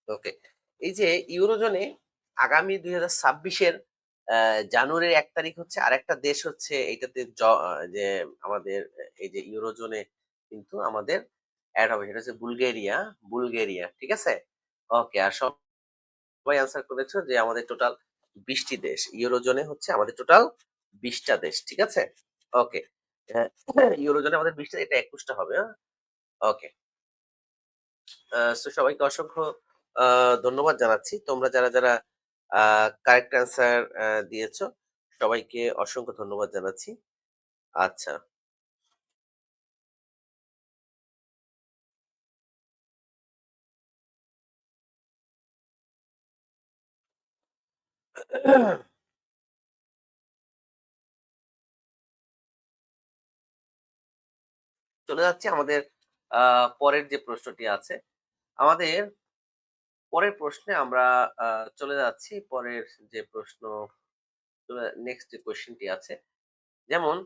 ওকে। এই যে ইউরোজোনে আগামী ২০২৬ এর জানুয়ারির ১ তারিখ হচ্ছে আরেকটা দেশ হচ্ছে এইটাতে যে আমাদের এই যে ইউরোজোনে কিন্তু আমাদের এড হবে। সেটা হচ্ছে বুলগেরিয়া, বুলগেরিয়া। ঠিক আছে? ওকে। আর সবাই অ্যান্সার করেছো যে আমাদের টোটাল ২০ টি দেশ। ইউরোজোনে হচ্ছে আমাদের টোটাল ২০ টা দেশ। ঠিক আছে? ওকে। হ্যাঁ, ইউরোজোনে আমাদের ২০ টা, এটা ২১ টা হবে, হ্যাঁ? ওকে। সো সবাইকে অসংখ্য আ ধন্যবাদ জানাচ্ছি। তোমরা যারা আ কারেক্ট অ্যান্সার দিয়েছো, সবাইকে অসংখ্য ধন্যবাদ জানাচ্ছি। আচ্ছা। চলে যাচ্ছি আমাদের আ পরের যে প্রশ্নটি আছে। আমাদের পরের প্রশ্নে আমরা আ চলে যাচ্ছি। পরের যে প্রশ্ন নেক্সট যে কোয়েশ্চেনটি আছে। যেমন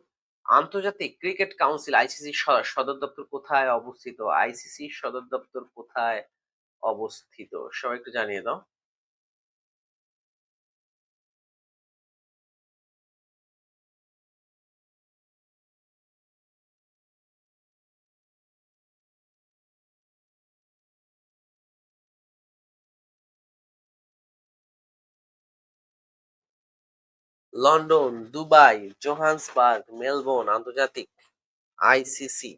আন্তর্জাতিক ক্রিকেট কাউন্সিল আইসিসি সদর দপ্তর কোথায় অবস্থিত? আইসিসি সদর দপ্তর কোথায় অবস্থিত? সবাই একটু জানিয়ে দাও। লন্ডন, দুবাই, জোহান্সবার্গ, মেলবোর্ন আন্তর্জাতিক আইসিসি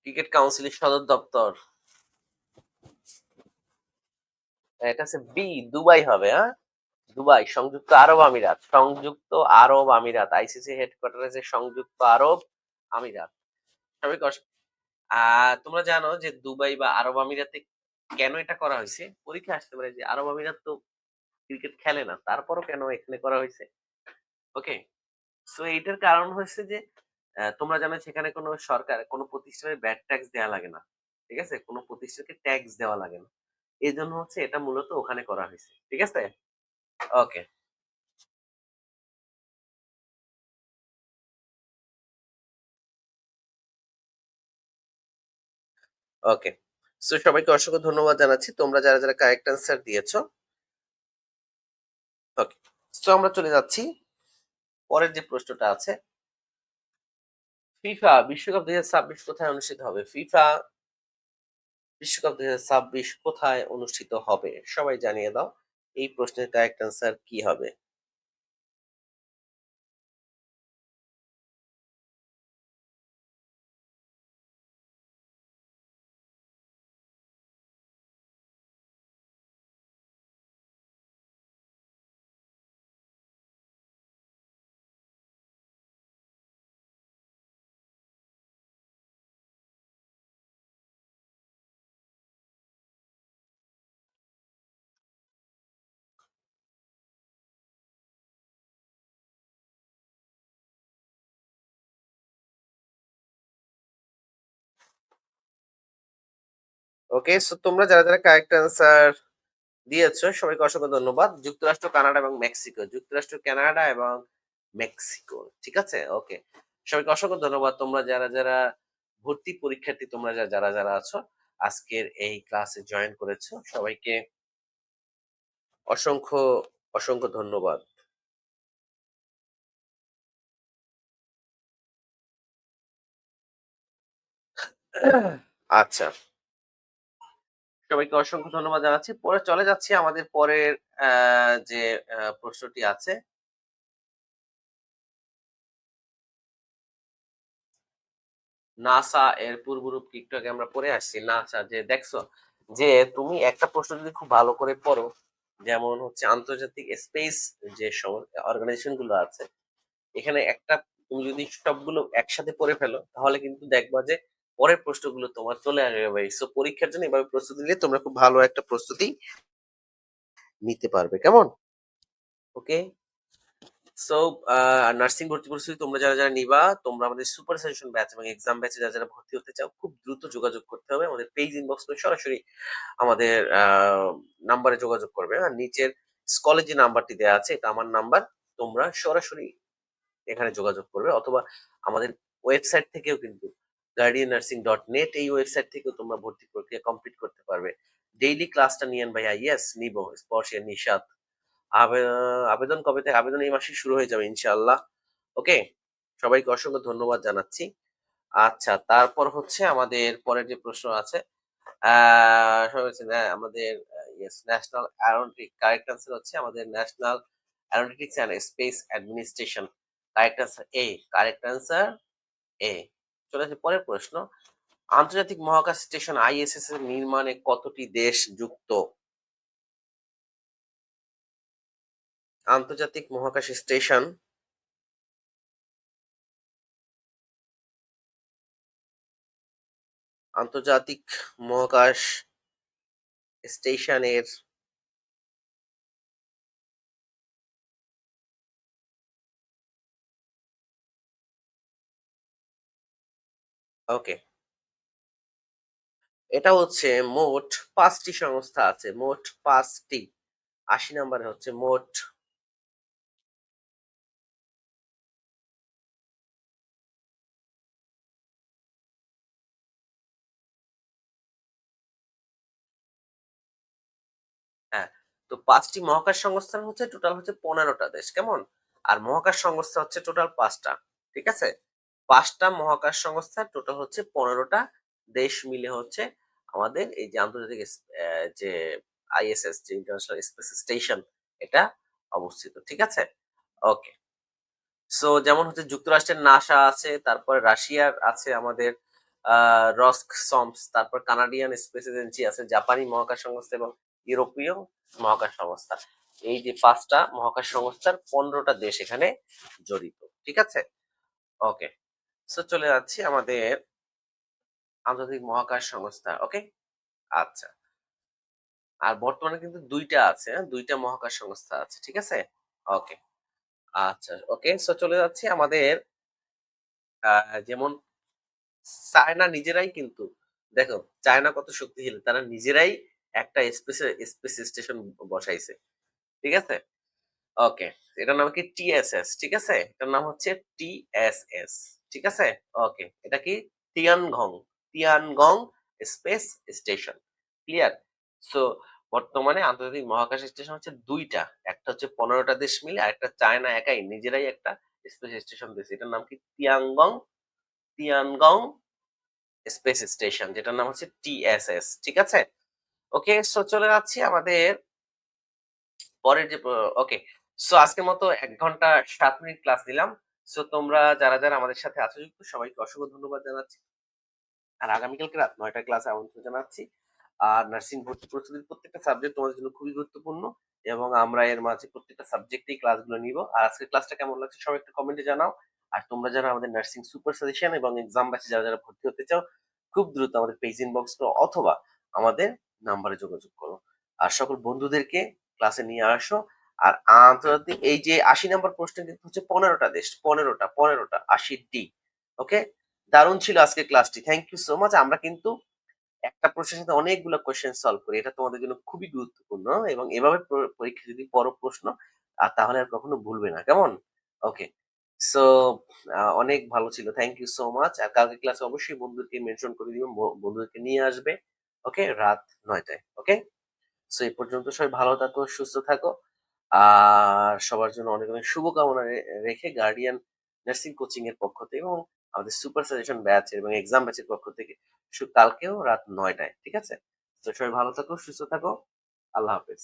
ক্রিকেট কাউন্সিলের সদর দপ্তর। এটা হচ্ছে বি, দুবাই হবে, হ্যাঁ? দুবাই, সংযুক্ত আরব আমিরাত। সংযুক্ত আরব আমিরাত। আইসিসি হেডকোয়ার্টার আছে সংযুক্ত আরব আমিরাত। সবাইকে তোমরা জানো যে দুবাই বা আরব আমিরাতে কেন এটা করা হয়েছে? পরীক্ষায় আসতে পারে যে আরব আমিরাত তো ক্রিকেট খেলে না। তারপরও কেন এখানে করা হয়েছে? ওকে? সো এইটার কারণ হচ্ছে যে তোমরা জানো সেখানে কোনো সরকার কোনো প্রতিষ্ঠানের ভ্যাট ট্যাক্স দেয়া লাগে না। ঠিক আছে? কোনো প্রতিষ্ঠানকে ট্যাক্স দেওয়া লাগে না। এজন্য হচ্ছে এটা মূলত ওখানে করা হইছে। ঠিক আছে? ওকে, ওকে। সো সবাইকে অসংখ্য ধন্যবাদ জানাচ্ছি। তোমরা যারা কারেক্ট অ্যান্সার দিয়েছো। ওকে। সো আমরা চলে যাচ্ছি পরের যে প্রশ্নটা আছে। ফিফা বিশ্বকাপ ২০২৬ কোথায় অনুষ্ঠিত হবে? ফিফা বিশ্বকাপ ২০২৬ কোথায় অনুষ্ঠিত হবে? সবাই জানিয়ে দাও। এই প্রশ্নের কারেক্ট অ্যান্সার কি হবে? ওকে, সো তোমরা যারা যারা কারেক্ট অ্যান্সার দিয়েছো সবাইকে অসংখ্য ধন্যবাদ। যুক্তরাষ্ট্র, কানাডা এবং মেক্সিকো। যুক্তরাষ্ট্র, কানাডা এবং মেক্সিকো। ঠিক আছে? ওকে। সবাইকে অসংখ্য ধন্যবাদ। তোমরা যারা যারা ভর্তি পরীক্ষার্থী তোমরা যারা যারা আছো আজকের এই ক্লাসে জয়েন করেছো সবাইকে অসংখ্য অসংখ্য ধন্যবাদ। আচ্ছা, সবাইকে অসংখ্য ধন্যবাদ জানাচ্ছি। পরে চলে যাচ্ছি আমাদের পরের যে প্রশ্নটি আছে। নাসা এর পূর্বরূপ কি একটু আগে আমরা পড়ে আসছি। নাসা যে দেখছো যে তুমি একটা প্রশ্ন যদি খুব ভালো করে পড়ো, যেমন হচ্ছে আন্তর্জাতিক স্পেস যে অর্গানাইজেশন গুলো আছে, এখানে একটা তুমি যদি সবগুলো একসাথে পড়ে ফেলো তাহলে কিন্তু দেখবা যে পরের প্রশ্নগুলো তোমার চলে আসবে ভাই। সো পরীক্ষার জন্য এভাবে প্রস্তুতি নিলে তোমরা খুব ভালো একটা প্রস্তুতি নিতে পারবে। কেমন? ওকে। সো নার্সিং ভর্তি প্রস্তুতি তোমরা যারা যারা নিবা তোমরা আমাদের সুপার সাজেশন ব্যাচ এবং এক্সাম ব্যাচে যারা যারা ভর্তি হতে চাও খুব দ্রুত যোগাযোগ করতে হবে আমাদের পেজ ইনবক্স করে সরাসরি আমাদের নাম্বারে যোগাযোগ করবে। আর নিচের স্কলে যে নাম্বারটি দেওয়া আছে এটা আমার নাম্বার, তোমরা সরাসরি এখানে যোগাযোগ করবে অথবা আমাদের ওয়েবসাইট থেকেও কিন্তু guardiannursing.net এই ওয়েবসাইট থেকেও তোমরা ভর্তি প্রক্রিয়া কমপ্লিট করতে পারবে। ডেইলি ক্লাসটা নিয়েন ভাইয়া, ইয়েস নিব। স্পর্শের নিশাত আবেদন কবে থেকে? আবেদন এই মাসে শুরু হয়ে যাবে ইনশাআল্লাহ। ওকে, সবাইকে অসংখ্য ধন্যবাদ জানাচ্ছি। আচ্ছা, তারপর হচ্ছে আমাদের পরের যে প্রশ্ন আছে সবাই হচ্ছে আমাদের yes national aeronautic correct answer হচ্ছে আমাদের national aeronautics and space administration. Correct answer A. Correct answer A. চলে আসে পরের প্রশ্ন। আন্তর্জাতিক মহাকাশ স্টেশন আইএসএস এর নির্মাণে কতটি দেশ যুক্ত? আন্তর্জাতিক মহাকাশ স্টেশন আন্তর্জাতিক মহাকাশ স্টেশনের ওকে, এটা হচ্ছে মোট ৫টি সংস্থা আছে। মোট ৫টি। ৮০ নাম্বারে হচ্ছে মোট হ্যাঁ, তো ৫টি মহাকাশ সংস্থান হচ্ছে টোটাল হচ্ছে ১৫টা দেশ। কেমন? আর মহাকাশ সংস্থা হচ্ছে টোটাল ৫টা। ঠিক আছে? ৫টা মহাকাশ সংস্থা টোটাল হচ্ছে ১৫টা দেশ মিলে হচ্ছে আমাদের এই যে আন্তর্জাতিক যে আইএসএস যে ইন্টারন্যাশনাল স্পেস স্টেশন এটা অবস্থিত। ঠিক আছে? ওকে। সো যেমন হচ্ছে যুক্তরাষ্ট্রের নাসা আছে, তারপরে রাশিয়ার আছে আমাদের রসকসমস, তারপর কানাডিয়ান স্পেস এজেন্সি আছে, জাপানি মহাকাশ সংস্থা এবং ইউরোপীয় মহাকাশ সংস্থা। এই যে ৫টা মহাকাশ সংস্থার ১৫টা দেশ এখানে জড়িত। ঠিক আছে? ওকে। সো চলে যাচ্ছি আমাদের আন্তর্জাতিক মহাকাশ সংস্থা। ওকে? আচ্ছা। আর বর্তমানে কিন্তু ২টা আছে, হ্যাঁ? ২টা মহাকাশ সংস্থা আছে। ঠিক আছে? ওকে। আচ্ছা, ওকে। সো চলে যাচ্ছি আমাদের যেমন চায়না নিজেরাই কিন্তু দেখো চায়না কত শক্তিশালী, তারা নিজেরাই একটা স্পেস স্টেশন বসাইছে। ঠিক আছে? ওকে, এটার নাম কি টিএসএস। ঠিক আছে, এটার নাম হচ্ছে টিএসএস। ঠিক আছে? ওকে, এটা কি Tiangong Tiangong space station. Clear? So বর্তমানে আন্তর্জাতিক মহাকাশ স্টেশন হচ্ছে ২টা। একটা হচ্ছে ১৫টা দেশ মিলে, আর একটা চায়না একাই নিজেরাই একটা স্পেস স্টেশন দিয়েছে। এটার নাম কি তিয়ানগং স্পেস স্টেশন, যেটার নাম হচ্ছে টিএসএস। ঠিক আছে? ওকে, সো চলে যাচ্ছি আমাদের পরের যে ওকে। সো আজকের মতো ১ ঘন্টা ৭ মিনিট ক্লাস নিলাম। সো তোমরা যারা যারা আমাদের সাথে আছো যুক্ত সবাইকে অসংখ্য ধন্যবাদ জানাচ্ছি। আর আগামীকালকে রাত ৯টায় ক্লাসে আমন্ত্রণ জানাচ্ছি। আর নার্সিং ভর্তি প্রস্তুতির প্রত্যেকটা সাবজেক্ট তোমাদের জন্য খুবই গুরুত্বপূর্ণ এবং আমরা এর মাঝে প্রত্যেকটা সাবজেক্টেই ক্লাসগুলো নিব। আর আজকের ক্লাসটা কেমন লাগছে সবাই একটু কমেন্টে জানাও। আর তোমরা যারা আমাদের নার্সিং সুপার সাজেশন এবং এক্সাম ব্যাচে যারা যারা ভর্তি হতে চাও খুব দ্রুত আমাদের পেজ ইনবক্স করো অথবা আমাদের নাম্বারে যোগাযোগ করো। আর সকল বন্ধুদেরকে ক্লাসে নিয়ে আসো। আর আন্তর্জাতিক এই যে ৮০ নাম্বার প্রশ্ন কিন্তু হচ্ছে ১৫টা দেশ, ১৫টা ৮০ ডি। ওকে, দারুণ ছিল আজকে ক্লাসটি। Thank you so much. আমরা কিন্তু একটা প্রশ্নের সাথে অনেকগুলা কোয়েশ্চেন সলভ করি। এটা তোমাদের জন্য খুবই গুরুত্বপূর্ণ এবং এভাবে পরীক্ষায় যদি পড়ো প্রশ্ন তাহলে আর কখনো ভুলবে না। কেমন? ওকে। সো অনেক ভালো ছিল। Thank you so much. আর কালকে ক্লাসে অবশ্যই বন্ধুদেরকে মেনশন করে দিও। বন্ধুদেরকে নিয়ে আসবে। ওকে? রাত ৯ টায়। ওকে? সো এই পর্যন্ত সবাই ভালো থাকো, সুস্থ থাকো। আর সবার জন্য অনেক, অনেক শুভকামনা রেখে গার্ডিয়ান নার্সিং কোচিং এর পক্ষ থেকে এবং আমাদের সুপার সাজেশন ব্যাচ এবং এক্সাম ব্যাচের পক্ষ থেকে কালকেও রাত ৯ টায়। ঠিক আছে? তো সবাই ভালো থাকো, সুস্থ থাকো। আল্লাহ হাফেজ।